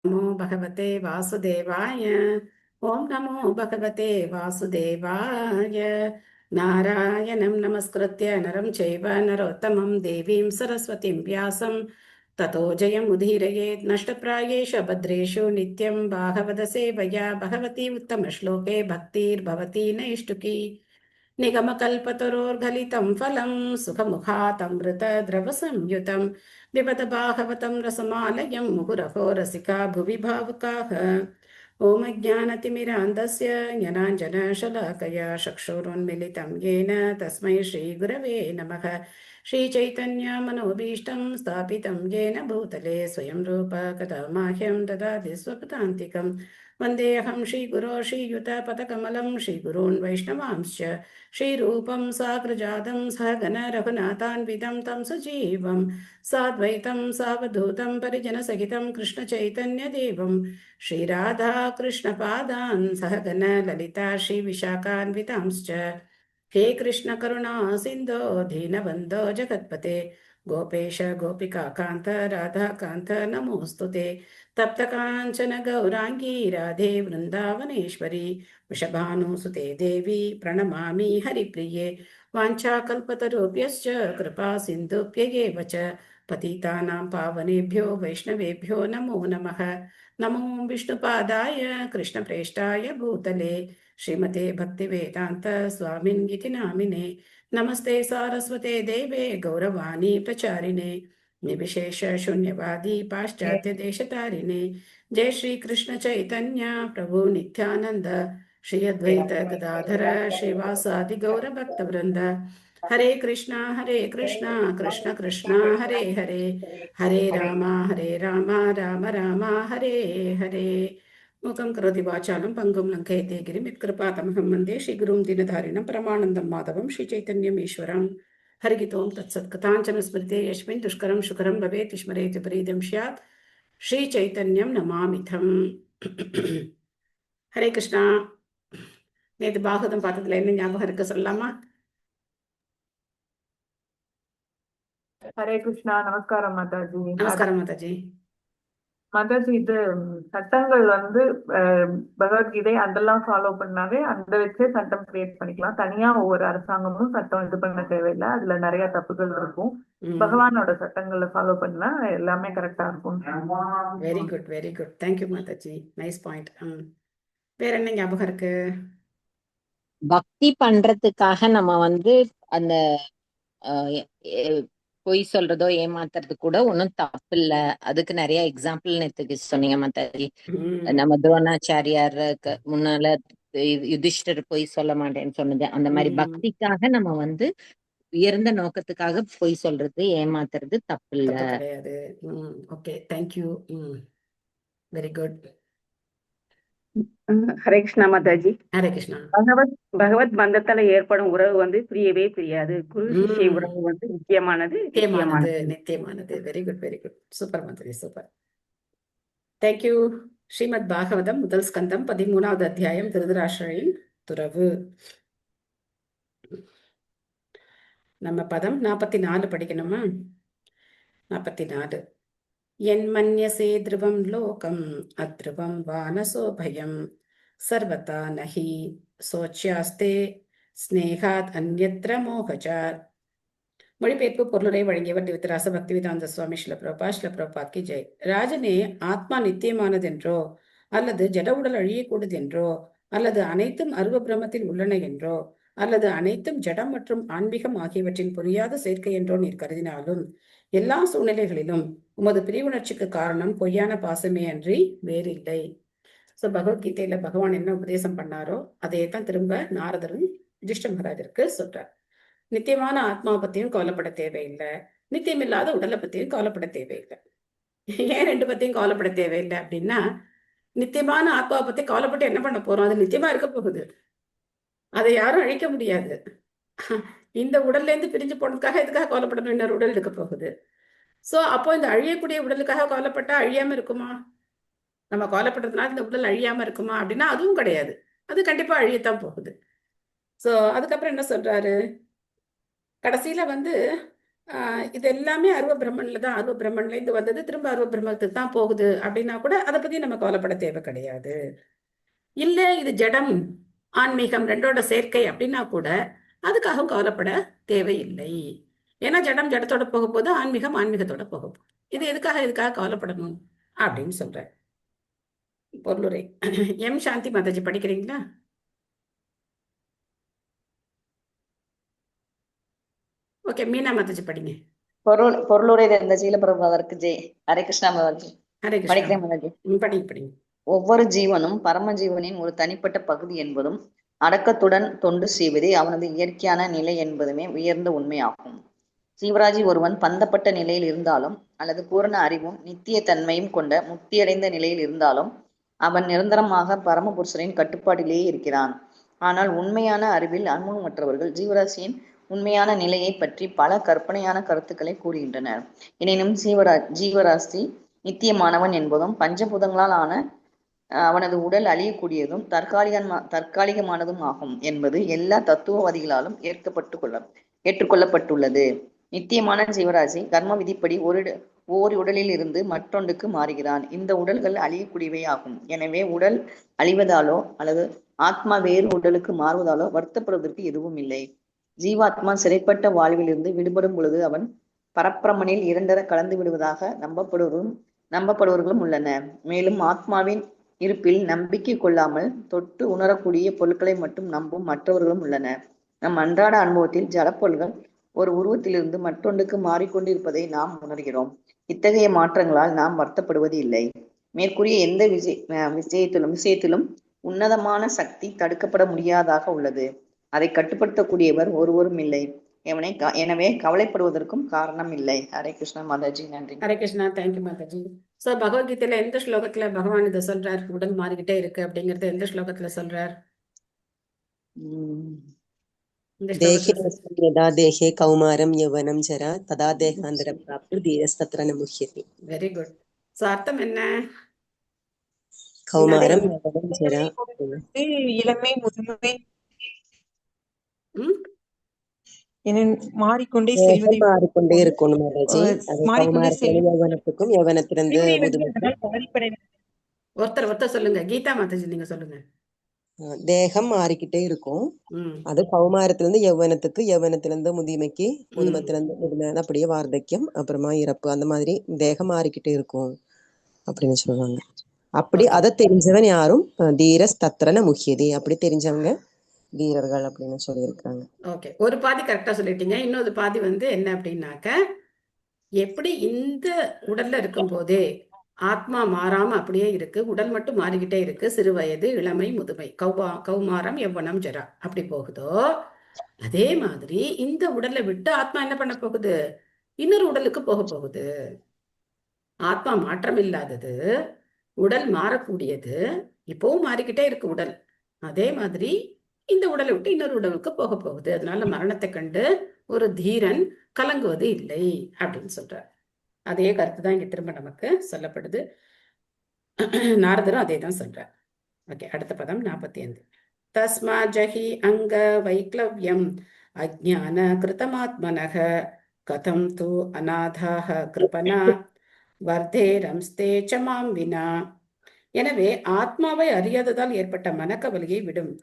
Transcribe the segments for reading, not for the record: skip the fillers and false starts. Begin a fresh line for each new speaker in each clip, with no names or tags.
नमो भगवते वासुदेवाय। ॐ नमो भगवते वासुदेवाय। नारायणं नमस्कृत्य नरं चैव नरोत्तमं देवीं सरस्वतीं व्यासं ततो जयमुदीरयेत्। नष्टप्रायेषु भद्रेषु नित्यं भागवतसेवया भगवती उत्तमश्लोके भक्तिर्भवति नैष्टुकी। निगमकल्पतरोर्गलितं फलं सुखमुखातमृतद्रवसंयुतं पिबत भागवतं रसमालयं मुहुरहो रसिका भुवि भावुकाः। ॐ अज्ञानतिमिरान्धस्य ज्ञानाञ्जनशलाकया चक्षुरुन्मिलितं येन तस्मै श्रीगुरवे नमः। श्रीचैतन्यमनोभीष्टं स्थापितं येन भूतले स्वयं रूप कदा माह्यं ददाति स्वपदान्तिकम्। वन्देऽहं श्रीगुरो श्रीयुतपदकमलं श्रीगुरून् वैष्णवांश्च श्रीरूपं साग्रजातं सहगण रघुनाथान्वितं तं सजीवं साद्वैतं सावधूतं परिजनसहितं कृष्णचैतन्यदेवं श्रीराधा कृष्णपादान् सहगण ललिता श्रीविशाखान्वितांश्च। हे कृष्ण करुणा सिन्धो दीनबन्धो जगत्पते गोपेश गोपिकान्त राधाकान्त नमोऽस्तु ते। तप्तकाञ्चन गौराङ्गी राधे वृन्दावनेश्वरी वृषभानुसुते देवी प्रणमामि हरिप्रिये। वाञ्छाकल्पतरुभ्यश्च कृपा सिन्धुभ्यैव च पतितानां पावनेभ्यो वैष्णवेभ्यो नमो नमः। नमो विष्णुपादाय कृष्णप्रेष्ठाय भूतले श्रीमते भक्तिवेदान्त स्वामिन्गिति नामिने। नमस्ते सारस्वते देवे गौरवाणी प्रचारिणे निर्विशेष शून्यवादी पाश्चात्य देशतारिणे। जय श्री कृष्ण चैतन्य प्रभु नित्यानंद श्री अद्वैत गदाधर श्रीवासादि गौर भक्त वृंद। हरे कृष्णा कृष्ण कृष्णा हरे हरे हरे राम राम राम हरे हरे। मूकं करोति वाचालं पङ्गुं लङ्घयते गिरिं यत्कृपातमहं वन्दे श्रीगुरुं दीनधारिणं परमानन्दं माधवं श्रीचैतन्यम् ईश्वरम्। हरिः ओं तत्सत्। कथाञ्चन स्मृते यस्मिन् दुष्करं सुकरं भवेत् स्मरेत् विपरीतं स्यात् श्रीचैतन्यं नमामिथम्। ஹரே கிருஷ்ணா. நேற்று பாகவதம் பார்த்ததுல என்ன ஞாபகம் இருக்கு சொல்லலாமா?
ஹரே கிருஷ்ணா. நமஸ்காரம் மாதாஜி.
நமஸ்காரம் மாதாஜி.
மாதாஜி, இது சட்டங்கள் பகவத்கீதை அதெல்லாம் ஃபாலோ பண்ணாவே அந்த வச்சே சட்டம் கிரியேட் பண்ணிக்கலாம். தனியா ஒவ்வொரு அரசாங்கமும் சட்டம் இது பண்ண தேவையில்லை. அதுல நிறைய தப்புகள் இருக்கும். பகவானோட சட்டங்களை ஃபாலோ பண்ணா எல்லாமே கரெக்டா இருக்கும்.
Very good very good. Thank you Mataji. Nice point. வேற என்ன ஞாபகம் இருக்கு?
பக்தி பண்றதுக்காக நம்ம அந்த பொய் சொல்றதோ ஏமாத்துறது கூட ஒன்னும் தப்பு இல்ல. அதுக்கு நிறைய எக்ஸாம்பிள் நேத்துக்கு சொன்னீங்க மாதாஜி. நம்ம துரோணாச்சாரியாருக்கு முன்னால யுதிஷ்டர் பொய் சொல்ல மாட்டேன்னு சொன்னது அந்த மாதிரி பக்திக்காக நம்ம உயர்ந்த நோக்கத்துக்காக பொய் சொல்றது ஏமாத்துறது தப்பு இல்ல
கிடையாது. Okay, thank you. Very good.
Hare Krishna mataji.
Hare Krishna.
பகவத் பந்தத்தால ஏற்படும் உறவு பிரியவே பிரியாது. குரு சிஷ்ய உறவு முக்கியமானது
நித்தியமானது. Very good very good. Super mataji, super. Thank you. Srimad Bhagavatam முதல் ஸ்கந்தம் 13வது அத்தியாயம் திருதராஷ்டிரரின் துறவு. நம்ம பதம் 44 படிக்கணுமா? 44. என் மன்யசே த்ருவம் லோகம் அத்ருவம் வானசோ பயம் சர்வதா நஹி சோச்யாஸ்தே ஸ்னேகாத் அந்யத்ர மோகஜாத். மொழிபெயர்ப்பு பொருளுரை வழங்கியவர் திவிதராச பக்திவேதாந்த சுவாமி ஸ்ரீல பிரபுபாத் கி ஜெய். ராஜனே, ஆத்மா நித்தியமானதென்றோ அல்லது ஜட உடல் அழியக்கூடதென்றோ அல்லது அனைத்தும் அருவ பிரமத்தில் உள்ளன என்றோ அல்லது அனைத்தும் ஜடம் மற்றும் ஆன்மீகம் ஆகியவற்றின் புரியாத சேர்க்கை என்றோ நீர் கருதினாலும் எல்லா சூழ்நிலைகளிலும் உமது பிரிவுணர்ச்சிக்கு காரணம் பொய்யான பாசமே அன்றி வேறில்லை. சோ பகவத்கீதையில பகவான் என்ன உபதேசம் பண்ணாரோ அதே தான் திரும்ப நாரதரும் யுதிஷ்ட மகாராஜருக்கு சொல்றார். நித்தியமான ஆத்மா பத்தியும் கவலைப்பட தேவையில்லை, நித்தியமில்லாத உடலை பத்தியும் கவலைப்பட தேவையில்லை. ஏன் ரெண்டு பத்தியும் கவலைப்பட தேவையில்லை அப்படின்னா, நித்தியமான ஆத்மாவை பத்தி கவலைப்பட்டு என்ன பண்ண போறோம்? அது நித்தியமா இருக்க போகுது, அதை யாரும் அழிக்க முடியாது. இந்த உடல்ல இருந்து பிரிஞ்சு போனதுக்காக எதுக்காக கவலைப்படணும்? இன்னொரு உடல் இருக்க போகுது. சோ அப்போ இந்த அழியக்கூடிய உடலுக்காக கவலைப்பட்டா அழியாம இருக்குமா? நம்ம கவலைப்படுறதுனால இந்த உடல் அழியாம இருக்குமா அப்படின்னா அதுவும் கிடையாது. அது கண்டிப்பா அழியத்தான் போகுது. சோ அதுக்கப்புறம் என்ன சொல்றாரு? கடைசியில இது எல்லாமே அருவ பிரம்மன்ல தான், அருவ பிரம்மன்ல இருந்து வந்தது திரும்ப அருவ பிரம்மத்துக்கு தான் போகுது அப்படின்னா கூட அதை பத்தி நம்ம கவலைப்பட தேவை கிடையாது. இல்ல இது ஜடம் ஆன்மீகம் ரெண்டோட சேர்க்கை அப்படின்னா கூட அதுக்காகவும் கவலைப்பட தேவையில்லை. ஏன்னா ஜடம் ஜடத்தோட போக போது, ஆன்மீகம் ஆன்மீகத்தோட போக போகுது. இது எதுக்காக கவலைப்படணும் அப்படின்னு சொல்றேன். பொருளுரை. எம் சாந்தி மாதாஜி படிக்கிறீங்களா? ஓகே, மீனா மாதாஜி படிங்க.
பொருளுரை இந்த சீலபிரபாதருக்கு ஜெய். ஹரே கிருஷ்ணா மாதாஜி.
ஹரே கிருஷ்ணா.
படிக்கிறேன் மாதாஜி.
படிங்க.
ஒவ்வொரு ஜீவனும் பரமஜீவனின் ஒரு தனிப்பட்ட பகுதி என்பதும் அடக்கத்துடன் தொண்டு செய்வதே அவனது இயற்கையான நிலை என்பதுமே உயர்ந்த உண்மையாகும். ஜீவராஜி ஒருவன் பந்தப்பட்ட நிலையில் இருந்தாலும் அல்லது பூரண அறிவும் நித்திய தன்மையும் கொண்ட முக்தியடைந்த நிலையில் இருந்தாலும் அவன் நிரந்தரமாக பரமபுருஷரின் கட்டுப்பாட்டிலேயே இருக்கிறான். ஆனால் உண்மையான அறிவில் அனுபவமற்றவர்கள் ஜீவராசியின் உண்மையான நிலையை பற்றி பல கற்பனையான கருத்துக்களை கூறுகின்றனர். எனினும் ஜீவராசி நித்தியமானவன் என்பதும் பஞ்சபூதங்களால் ஆன அவனது உடல் அழியக்கூடியதும் தற்காலிகமானதும் ஆகும் என்பது எல்லா தத்துவவாதிகளாலும் ஏற்றுக்கொள்ளப்பட்டுள்ளது. நித்தியமான ஜீவராசி கர்ம விதிப்படி ஓர் உடலில் இருந்து மற்றொன்றுக்கு மாறுகிறான். இந்த உடல்கள் அழியக்கூடியவை ஆகும். எனவே உடல் அழிவதாலோ அல்லது ஆத்மா வேறு உடலுக்கு மாறுவதாலோ வருத்தப்படுவதற்கு எதுவும் இல்லை. ஜீவாத்மா சிறைப்பட்ட வாழ்விலிருந்து விடுபடும் பொழுது அவன் பரப்பிரமனில் இரண்டர கலந்து விடுவதாக நம்பப்படுவர்களும் உள்ளனர். மேலும் ஆத்மாவின் இருப்பில் நம்பிக்கை கொள்ளாமல் தொட்டு உணரக்கூடிய பொருட்களை மட்டும் நம்பும் மற்றவர்களும் உள்ளனர். நம் அன்றாட அனுபவத்தில் ஜடப்பொருள்கள் ஒரு உருவத்திலிருந்து மற்றொன்றுக்கு மாறிக்கொண்டிருப்பதை நாம் உணர்கிறோம். இத்தகைய மாற்றங்களால் நாம் வருத்தப்படுவது இல்லை. மேற்கூறிய எந்த விஷயத்திலும் உன்னதமான சக்தி தடுக்கப்பட முடியாதாக உள்ளது. அதை கட்டுப்படுத்தக்கூடியவர் ஒருவரும் இல்லை. எனவே கவலைப்படுவதற்கும் காரணம் இல்லை. ஹரே கிருஷ்ணா மாதாஜி. நன்றி.
ஹரே கிருஷ்ணா. தேங்க்யூ மாதாஜி. சோ பகவத்கீதையில எந்த ஸ்லோகத்துல பகவான் இதை சொல்றார், உடல் மாறிக்கிட்டே இருக்கு அப்படிங்கறது எந்த ஸ்லோகத்துல சொல்றார்?
யதா தேஹே கௌமாரம் யௌவனம் ஜரா ததா தேகாந்தர ப்ராப்திர் தீரஸ்தத்ர ந முஹ்யதி.
Very good. சோ அர்த்தம் என்ன?
கௌமாரம் யௌவனம் ஜரா
இளமை முதுமை மாறிக்கொண்டே
இருக்கணும் மாதாஜி. யௌவனத்துக்கும் யௌவனத்திலிருந்து முதுமைக்கும்
ஒருத்தர் சொல்லுங்க. கீதா மாதாஜி நீங்க சொல்லுங்க.
தேகம் மாறிக்கிட்டே இருக்கும். அது கௌமாரத்திலிருந்து யௌவனத்துக்கு, யௌவனத்திலிருந்து முதுமைக்கு, முதுமத்திலிருந்து முதுமை, அப்படியே வார்த்தக்கியம், அப்புறமா இறப்பு, அந்த மாதிரி தேகம் மாறிக்கிட்டே இருக்கும் அப்படின்னு சொல்லுவாங்க. அப்படி அதை தெரிஞ்சவன் யாரும் தீரஸ்தத்ர ந முஹ்யதி, அப்படி தெரிஞ்சவங்க வீரர்கள் அப்படின்னு சொல்லியிருக்காங்க.
ஓகே, ஒரு பாதி கரெக்டா சொல்லிட்டீங்க. இன்னொரு பாதி என்ன அப்படின்னாக்க, எப்படி இந்த உடல்ல இருக்கும் போதே ஆத்மா மாறாம அப்படியே இருக்கு, உடல் மட்டும் மாறிக்கிட்டே இருக்கு, சிறு வயது, இளமை, முதுமை, கௌமாரம், யௌவனம், ஜரா அப்படி போகுதோ, அதே மாதிரி இந்த உடலை விட்டு ஆத்மா என்ன பண்ண போகுது? இன்னொரு உடலுக்கு போக போகுது. ஆத்மா மாற்றம் இல்லாதது, உடல் மாறக்கூடியது, இப்பவும் மாறிக்கிட்டே இருக்கு உடல். அதே மாதிரி இந்த உடலை விட்டு இன்னொரு உடலுக்கு போக போகுது. அதனால மரணத்தை கண்டு ஒரு தீரன் கலங்குவது இல்லை அப்படின்னு சொல்றார். அதே கருத்து தான் இங்க திரும்ப நமக்கு சொல்லப்படுது. நாரதரும் அதே தான் சொல்றார். ஓகே, அடுத்த பதம் 45. தஸ்மா ஜஹி அங்க வைக்லவ்யம் அஜ்ஞான கிருதமாத்மனக கதம் து அநாதாக கிருபனா வர்தேரம்ஸ்தே சமாம் வினா. எனவே ஆத்மாவை அறியாததால் ஏற்பட்ட மனக்கவலையை விடும்.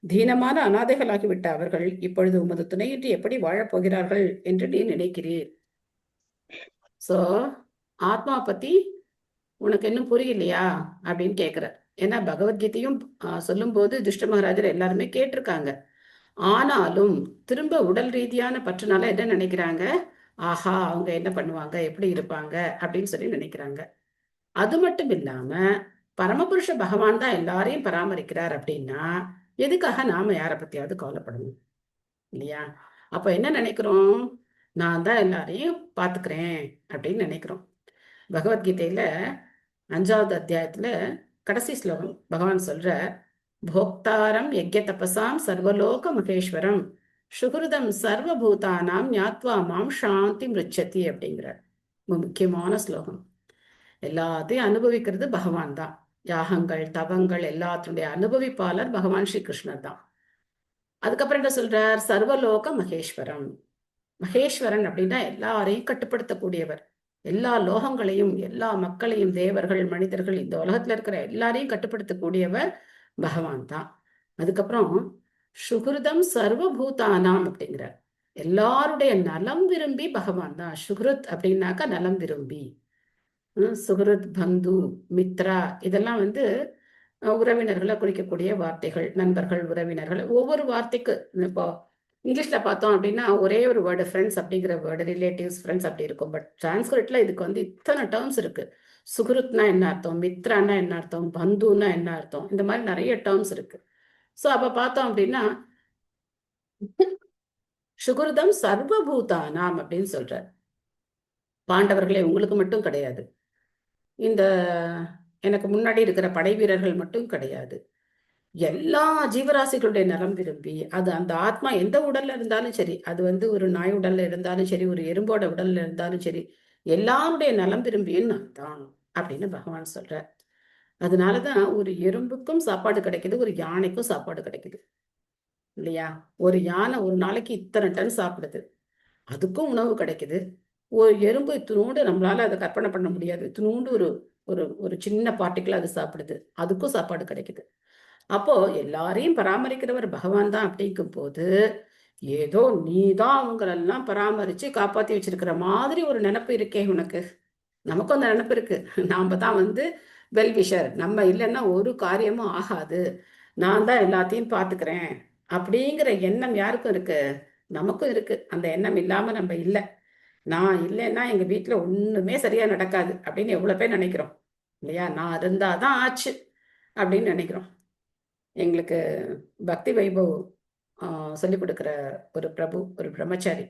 தீனமான அநாதைகளாகிவிட்ட அவர்கள் இப்பொழுது உமது துணையின்றி எப்படி வாழப்போகிறார்கள் என்று நீ நினைக்கிறீர். சோ ஆத்மா பத்தி உனக்கு இன்னும் புரியலையா அப்படின்னு கேட்கிறார். ஏன்னா பகவத்கீதையும் சொல்லும் போது துஷ்ட மகாராஜர் எல்லாருமே கேட்டிருக்காங்க. ஆனாலும் திரும்ப உடல் ரீதியான பற்றுனால என்ன நினைக்கிறாங்க? ஆஹா, அவங்க என்ன பண்ணுவாங்க, எப்படி இருப்பாங்க அப்படின்னு சொல்லி நினைக்கிறாங்க. அது மட்டும் இல்லாம பரமபுருஷ பகவான் தான் எல்லாரையும் பராமரிக்கிறார் அப்படின்னா எதுக்காக நாம யாரை பத்தியாவது கவலைப்படணும் இல்லையா? அப்ப என்ன நினைக்கிறோம்? நான் தான் எல்லாரையும் பாத்துக்கிறேன் அப்படின்னு நினைக்கிறோம். பகவத்கீதையில 5வது அத்தியாயத்துல கடைசி ஸ்லோகம் பகவான் சொல்ற, போக்தாரம் யஜ்ய தபசாம் சர்வலோக மகேஸ்வரம் சுகிருதம் சர்வபூதானாம் ஞாத்வா மாம் சாந்தி மிருச்சதி அப்படிங்கிறார். முக்கியமான ஸ்லோகம். எல்லாத்தையும் அனுபவிக்கிறது பகவான் தான். யாகங்கள், தவங்கள் எல்லாத்தினுடைய அனுபவிப்பாளர் பகவான் ஸ்ரீ கிருஷ்ணர் தான். அதுக்கப்புறம் என்ன சொல்றார்? சர்வலோக மகேஸ்வரம். மகேஸ்வரன் அப்படின்னா எல்லாரையும் கட்டுப்படுத்தக்கூடியவர், எல்லா லோகங்களையும் எல்லா மக்களையும் தேவர்கள் மனிதர்கள் இந்த உலகத்துல இருக்கிற எல்லாரையும் கட்டுப்படுத்தக்கூடியவர் பகவான் தான். அதுக்கப்புறம் சுகிருதம் சர்வபூதானாம் அப்படிங்கிறார். எல்லாருடைய நலம் விரும்பி பகவான் தான். சுகிருத் அப்படின்னாக்கா நலம் விரும்பி. சுகிருத், பந்து, மித்ரா இதெல்லாம் வந்து உறவினர்களை குறிக்கக்கூடிய வார்த்தைகள். நண்பர்கள், உறவினர்கள், ஒவ்வொரு வார்த்தைக்கு இப்போ இங்கிலீஷ்ல பார்த்தோம் அப்படின்னா ஒரே ஒரு வேர்டு ஃப்ரெண்ட்ஸ் அப்படிங்கிற வேர்டு, ரிலேட்டிவ்ஸ் ஃப்ரெண்ட்ஸ் அப்படி இருக்கும். பட் சான்ஸ்கிரிட்ல இதுக்கு வந்து இத்தனை டேர்ம்ஸ் இருக்கு. சுகிருத்னா என்ன அர்த்தம், மித்ரான்னா என்ன அர்த்தம், பந்துன்னா என்ன அர்த்தம், இந்த மாதிரி நிறைய டேர்ம்ஸ் இருக்கு. ஸோ அப்ப பார்த்தோம் அப்படின்னா சுகிருதம் சர்வபூதானாம் அப்படின்னு சொல்றார். பாண்டவர்களே உங்களுக்கு மட்டும் கிடையாது, இந்த எனக்கு முன்னாடி இருக்கிற படை வீரர்கள் மட்டும் கிடையாது, எல்லா ஜீவராசிகளுடைய நலம் விரும்பி, அது அந்த ஆத்மா எந்த உடல்ல இருந்தாலும் சரி, அது வந்து ஒரு நாய் உடல்ல இருந்தாலும் சரி, ஒரு எறும்போட உடல்ல இருந்தாலும் சரி, எல்லாருடைய நலம் விரும்பியும் நான் தான் அப்படின்னு பகவான் சொல்றார். அதனாலதான் ஒரு எறும்புக்கும் சாப்பாடு கிடைக்குது, ஒரு யானைக்கும் சாப்பாடு கிடைக்குது இல்லையா? ஒரு யானை ஒரு நாளைக்கு இத்தனை டன் சாப்பிடுது, அதுக்கும் உணவு கிடைக்குது. ஒரு எறும்பு இத்தினோண்டு, நம்மளால அதை கற்பனை பண்ண முடியாது, இத்தினோண்டு ஒரு ஒரு ஒரு சின்ன பார்ட்டிக்கிள் அது சாப்பிடுது, அதுக்கும் சாப்பாடு கிடைக்குது. அப்போ எல்லாரையும் பராமரிக்கிறவர் பகவான் தான். அப்படிங்கும் போது ஏதோ நீதான் அவங்களெல்லாம் பராமரிச்சு காப்பாத்தி வச்சிருக்கிற மாதிரி ஒரு நினைப்பு இருக்கே உனக்கு. நமக்கும் அந்த நினைப்பு இருக்கு, நாம தான் வந்து வெல்விஷர், நம்ம இல்லைன்னா ஒரு காரியமும் ஆகாது, நான் தான் எல்லாத்தையும் பார்த்துக்கிறேன் அப்படிங்கிற எண்ணம் யாருக்கும் இருக்கு? நமக்கும் இருக்கு. அந்த எண்ணம் இல்லாம நம்ம இல்லை. நான் இல்லைன்னா எங்க வீட்டுல ஒண்ணுமே சரியா நடக்காது அப்படின்னு எவ்வளவு பேர் நினைக்கிறோம் இல்லையா? நான் இருந்தாதான் ஆச்சு அப்படின்னு நினைக்கிறோம். எங்களுக்கு பக்தி வைபவ் சொல்லிக் கொடுக்குற ஒரு பிரபு, ஒரு பிரம்மச்சாரி,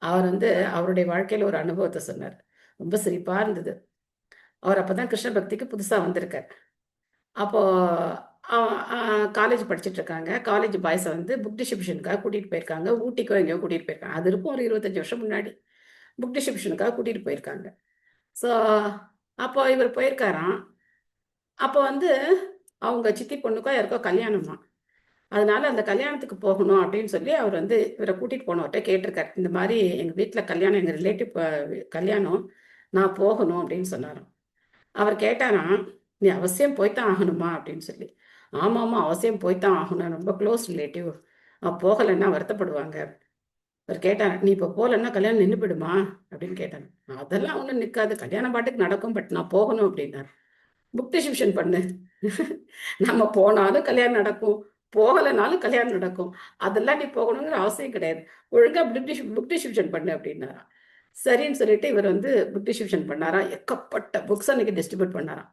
அவர் வந்து அவருடைய வாழ்க்கையில ஒரு அனுபவத்தை சொன்னார். ரொம்ப சிரிப்பா இருந்தது. அவர் அப்பதான் கிருஷ்ண பக்திக்கு புதுசா வந்திருக்கார். அப்போ காலேஜ் படிச்சுட்டு இருக்காங்க. காலேஜ் பாய்ஸை வந்து புக் டிஸ்ட்ரிபியூஷனுக்காக கூட்டிட்டு போயிருக்காங்க. ஊட்டிக்கோ எங்கேயோ கூட்டிட்டு போயிருக்காங்க. அது இருக்கும் ஒரு 25 வருஷம் முன்னாடி. புக் டிஸ்ட்ரிபியூஷனுக்காக கூட்டிட்டு போயிருக்காங்க. ஸோ அப்போ இவர் போயிருக்காராம். அப்போ வந்து அவங்க சித்தி பொண்ணுக்கோ யாருக்கோ கல்யாணமா, அதனால அந்த கல்யாணத்துக்கு போகணும் அப்படின்னு சொல்லி அவர் வந்து இவரை கூட்டிட்டு போனவர்கிட்ட கேட்டிருக்காரு. இந்த மாதிரி எங்க வீட்டுல கல்யாணம், எங்க ரிலேட்டிவ் கல்யாணம், நான் போகணும் அப்படின்னு சொன்னாராம். அவர் கேட்டாராம், நீ அவசியம் போய்த்தான் ஆகணுமா அப்படின்னு சொல்லி. ஆமாமா, அவசியம் போய்த்தான் ஆகணும், ரொம்ப க்ளோஸ் ரிலேட்டிவ், போகலைன்னா வருத்தப்படுவாங்க. அவர் கேட்டார், நீ இப்போ போகலன்னா கல்யாணம் நின்று போயிடுமா அப்படின்னு கேட்டாங்க. அதெல்லாம் ஒன்றும் நிற்காது, கல்யாணம் பாட்டுக்கு நடக்கும், பட் நான் போகணும் அப்படின்னார். புக் டிஸ்ட்ரிபியூஷன் பண்ணு, நம்ம போனாலும் கல்யாணம் நடக்கும், போகலைனாலும் கல்யாணம் நடக்கும், அதெல்லாம் நீ போகணுங்கிற அவசியம் கிடையாது, ஒழுங்கா புக் டிஸ்ட்ரிபியூஷன் பண்ணு அப்படின்னாராம். சரின்னு சொல்லிட்டு இவர் வந்து புக் டிஸ்ட்ரிபியூஷன் பண்ணாராம். எக்கப்பட்ட புக்ஸ் அன்னைக்கு டிஸ்ட்ரிபியூட் பண்ணாராம்.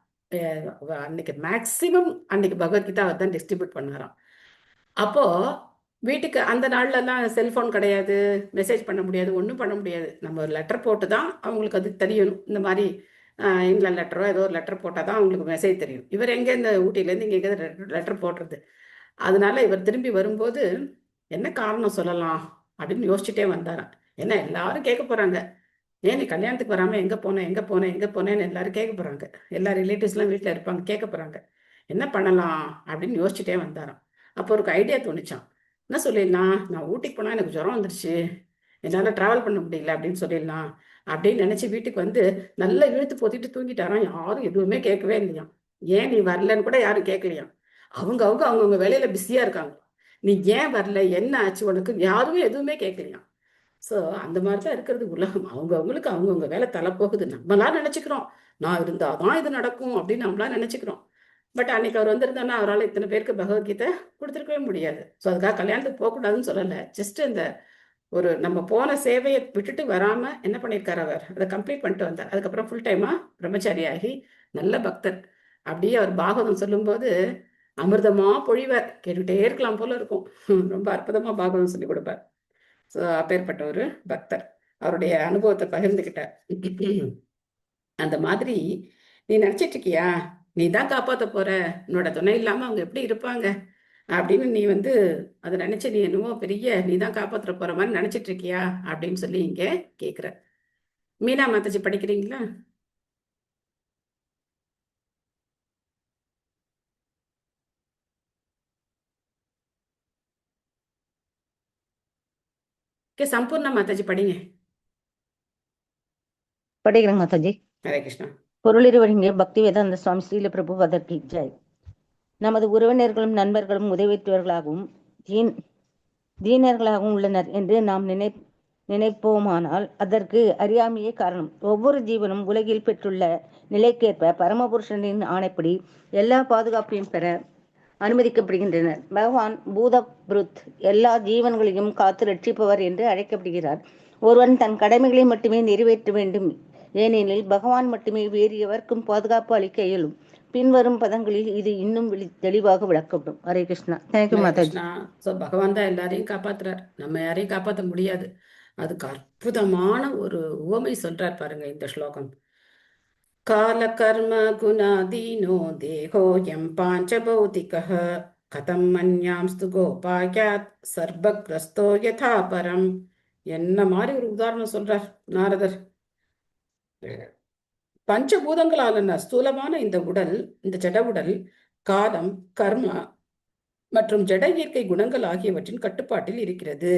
அன்னைக்கு மேக்சிமம் அன்னைக்கு பகவத்கீதா அவர் தான் டிஸ்ட்ரிபியூட் பண்ணாராம். அப்போ வீட்டுக்கு அந்த நாள்லலாம் செல்போன் கிடையாது, மெசேஜ் பண்ண முடியாது, ஒன்றும் பண்ண முடியாது. நம்ம ஒரு லெட்டர் போட்டு தான் அவங்களுக்கு அது தெரியணும். இந்த மாதிரி இங்கிலாந்து லெட்டரோ ஏதோ ஒரு லெட்டர் போட்டால் தான் அவங்களுக்கு மெசேஜ் தெரியும். இவர் எங்கே இந்த ஊட்டியிலேருந்து இங்கே எங்கே லெட்டர் போடுறது? அதனால இவர் திரும்பி வரும்போது என்ன காரணம் சொல்லலாம் அப்படின்னு யோசிச்சுட்டே வந்தாராம். ஏன்னா எல்லாரும் கேட்க போறாங்க, ஏன் நீ கல்யாணத்துக்கு வராமல் எங்கே போனேன் எங்கே போனேன் எங்கே போனேன்னு எல்லாரும் கேட்க போகிறாங்க. எல்லா ரிலேட்டிவ்ஸ்லாம் வீட்டில் இருப்பாங்க, கேட்க போகிறாங்க. என்ன பண்ணலாம் அப்படின்னு யோசிச்சுட்டே வந்தாராம். அப்போ ஒரு ஐடியா தோணுச்சான். என்ன சொல்லிடலாம், நான் ஊட்டிக்கு போனால் எனக்கு ஜுரம் வந்துருச்சு, என்னால் ட்ராவல் பண்ண முடியல அப்படின்னு சொல்லிடலாம் அப்படின்னு நினச்சி வீட்டுக்கு வந்து நல்லா இழுத்து போத்திட்டு தூங்கிட்டாராம். யாரும் எதுவுமே கேட்கவே இல்லையாம். ஏன் நீ வரலன்னு கூட யாரும் கேட்கலையாம். அவங்கவுங்க வேலையில பிஸியாக இருக்காங்க. நீ ஏன் வரல, என்ன ஆச்சு உனக்கு, யாருமே எதுவுமே கேட்கலையாம். ஸோ அந்த மாதிரி தான் இருக்கிறது உலகம். அவங்கவுங்களுக்கு அவங்கவுங்க வேலை தலை போகுது. நம்மளாம் நினச்சிக்கிறோம் நான் இருந்தாதான் இது நடக்கும் அப்படின்னு நம்மளாம் நினச்சிக்கிறோம். பட் அன்னைக்கு அவர் வந்திருந்தோன்னா அவரால் இத்தனை பேருக்கு பகவத்கீதை கொடுத்துருக்கவே முடியாது. ஸோ அதுக்காக கல்யாணத்துக்கு போகக்கூடாதுன்னு சொல்லலை. ஜஸ்ட் இந்த ஒரு நம்ம போன சேவையை விட்டுட்டு வராமல் என்ன பண்ணியிருக்காரு, அவர் அதை கம்ப்ளீட் பண்ணிட்டு வந்தார். அதுக்கப்புறம் ஃபுல் டைமாக பிரம்மச்சாரி ஆகி நல்ல பக்தர். அப்படியே அவர் பாகவதம் சொல்லும்போது அமிர்தமாக பொழிவார், கேட்டுக்கிட்டே இருக்கலாம் போல இருக்கும். ரொம்ப அற்புதமாக பாகவதம் சொல்லி கொடுப்பார். ஸோ அப்பேற்பட்ட ஒரு பக்தர் அவருடைய அனுபவத்தை பகிர்ந்துக்கிட்டார். அந்த மாதிரி நீ நினச்சிட்டு இருக்கியா, நீ தான் காப்பாற்ற போற, உன்னோட துணை இல்லாமல் அவங்க எப்படி இருப்பாங்க அப்படின்னு நீ வந்து அதை நினைச்சு நீ என்னவோ பெரிய நீ தான் காப்பாற்ற போற மாதிரி நினைச்சிட்டு இருக்கியா அப்படின்னு சொல்லி இங்க கேட்குற. மீனா மாதாஜி படிக்கிறீங்களா? சம்பூர்ண மாதாஜி படிங்க.
படிக்கிறேங்க மாதாஜி.
ஹரே கிருஷ்ணா.
பொருளிருவருங்க பக்தி வேதாந்த சுவாமி ஸ்ரீல பிரபுபாதர் கி ஜெய். நமது உறவினர்களும் நண்பர்களும் உதவியற்றவர்களாகவும் தீனர்களாகவும் உள்ளனர் என்று நாம் நினைப்போமானால் அதற்கு அறியாமையே காரணம். ஒவ்வொரு ஜீவனும் உலகில் பெற்றுள்ள நிலைக்கேற்ப பரமபுருஷனின் ஆணைப்படி எல்லா பாதுகாப்பையும் பெற அனுமதிக்கப்படுகின்றனர். பகவான் பூதப்ருத் எல்லா ஜீவன்களையும் காத்து ரட்சிப்பவர் என்று அழைக்கப்படுகிறார். ஒருவன் தன் கடமைகளை மட்டுமே நிறைவேற்ற வேண்டும், ஏனெனில் பகவான் மட்டுமே வேறு எவருக்கும் பாதுகாப்பு அளிக்க இயலும். பின்வரும் பதங்களில் இது இன்னும் தெளிவாக விளக்கப்படும். ஹரே கிருஷ்ணா. தேங்க்யூ மாதாஜி.
ஸோ பகவான் தான் எல்லாரையும் காப்பாத்துறார், நம்ம யாரையும் காப்பாற்ற முடியாது. அதுக்கு அற்புதமான ஒரு உவமை சொல்றார் பாருங்க இந்த ஸ்லோகம். கால கர்ம குணாதீனோ தேகோயம் பாஞ்சபௌதிகः கதம் மன்யாம்ஸ்து கோபாயாத் சர்பக்ரஸ்தோ யதா பரம். என்ன மாதிரி ஒரு உதாரணம் சொல்றார் நாரதர். பஞ்சபூதங்களான ஸ்தூலமான இந்த உடல், இந்த ஜட உடல், காலம், கர்மா மற்றும் ஜட இயற்கை குணங்கள் ஆகியவற்றின் கட்டுப்பாட்டில் இருக்கிறது.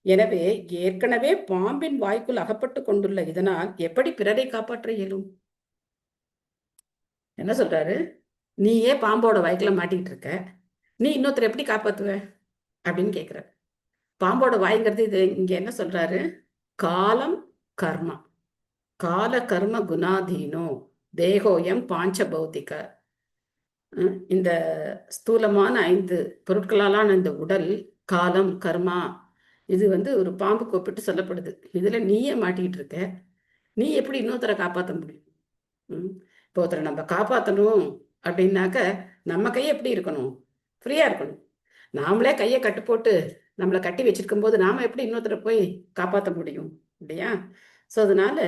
எனவே ஏற்கனவே பாம்பின் வாய்க்குள் அகப்பட்டு கொண்டுள்ள இதனால் எப்படி பிறரை காப்பாற்ற இயலும்? என்ன சொல்றாரு? நீயே பாம்போட வாய்க்குள்ள மாட்டிக்கிட்டு இருக்க, நீ இன்னொருத்தர் எப்படி காப்பாத்துவ அப்படின்னு கேட்கிற. பாம்போட வாய்ங்கிறது இது இங்க என்ன சொல்றாரு? காலம் கர்மா. கால கர்ம குணாதீனோ தேகோயம் பாஞ்சபௌதிக. இந்த ஸ்தூலமான 5 பொருட்களாலான இந்த உடல், காலம், கர்மா, இது ஒரு பாம்புக்கு ஒப்பிட்டு சொல்லப்படுது. இதுல நீயே மாட்டிக்கிட்டு இருக்க, நீ எப்படி இன்னொருத்தரை காப்பாற்ற முடியும்? இப்போ ஒருத்தரை நம்ம காப்பாற்றணும் அப்படின்னாக்க நம்ம கையை எப்படி இருக்கணும்? ஃப்ரீயா இருக்கணும். நாமளே கையை கட்டு போட்டு நம்மளை கட்டி வச்சிருக்கும் போது நாம எப்படி இன்னொருத்தரை போய் காப்பாற்ற முடியும் இல்லையா? ஸோ அதனால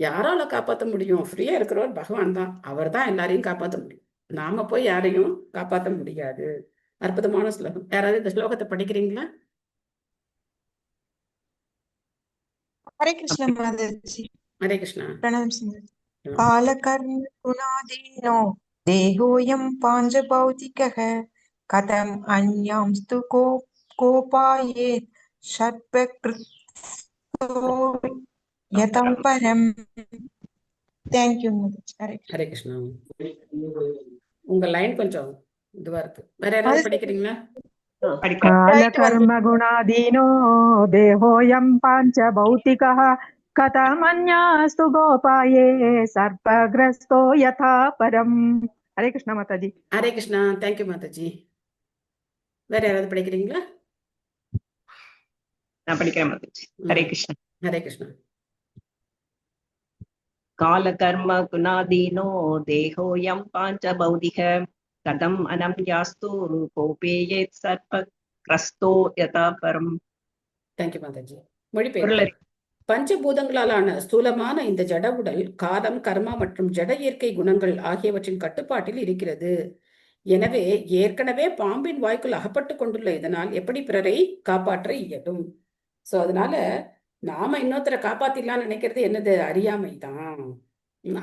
யாரால காப்பாற்ற முடியும்? ஃப்ரீயா இருக்கிறவர் பகவான் தான். அவர் தான் எல்லாரையும் காப்பாற்ற முடியும். நாம போய் யாரையும் காப்பாற்ற முடியாது. அற்புதமான ஸ்லோகம். யாராவது இந்த ஸ்லோகத்தை படிக்கிறீங்களா?
ஹரே கிருஷ்ண மாதாஜி.
ஹரே கிருஷ்ணா.
பிரணாம் சிங். கால கர்ம குணாதீனோ தேகோயம் பாஞ்சபௌதிகः கதம் அன்யாம்ஸ்து கோபாயே சர்பக்ருத்தோ யதா பரம். தேங்க்யூ மாதாஜி.
ஹரே கிருஷ்ணா. உங்க லைன் கொஞ்சம் இதுவா இருக்கு. வேற யாராவது படிக்கிறீங்களா?
கால கர்ம குணாதீனோ தேகோயம் பாஞ்சபௌதிகः கதமன்யாஸ்து கோபாயே சர்பக்ரஸ்தோ யதா பரம். ஹரே கிருஷ்ணா மாதாஜி.
ஹரே கிருஷ்ணா. தேங்க்யூ மாதாஜி. வேற யாராவது படிக்கிறீங்களா?
நான் படிக்கிறேன் மாதாஜி. ஹரே கிருஷ்ணா.
ஹரே கிருஷ்ணா.
கால கர்ம குணாதீனோ தேகோயம் பாஞ்சபௌதிக கதம் அனம்யாஸ்து கோபேயே சர்பக்ரஸ்தோ யதா பரம்.
தேங்க்யூ மாதாஜி. மொழிபெயர்ப்பு. பஞ்சபூதங்களாலான ஸ்தூலமான இந்த ஜட உடல், காலம், கர்மா மற்றும் ஜட இயற்கை குணங்கள் ஆகியவற்றின் கட்டுப்பாட்டில் இருக்கிறது. எனவே ஏற்கனவே பாம்பின் வாய்க்குள் அகப்பட்டு கொண்டுள்ள இதனால் எப்படி பிறரை காப்பாற்ற இயலும்? சோ அதனால நாம இன்னொருத்தரை காப்பாத்திடலாம்னு நினைக்கிறது என்னது? அறியாமை தான்.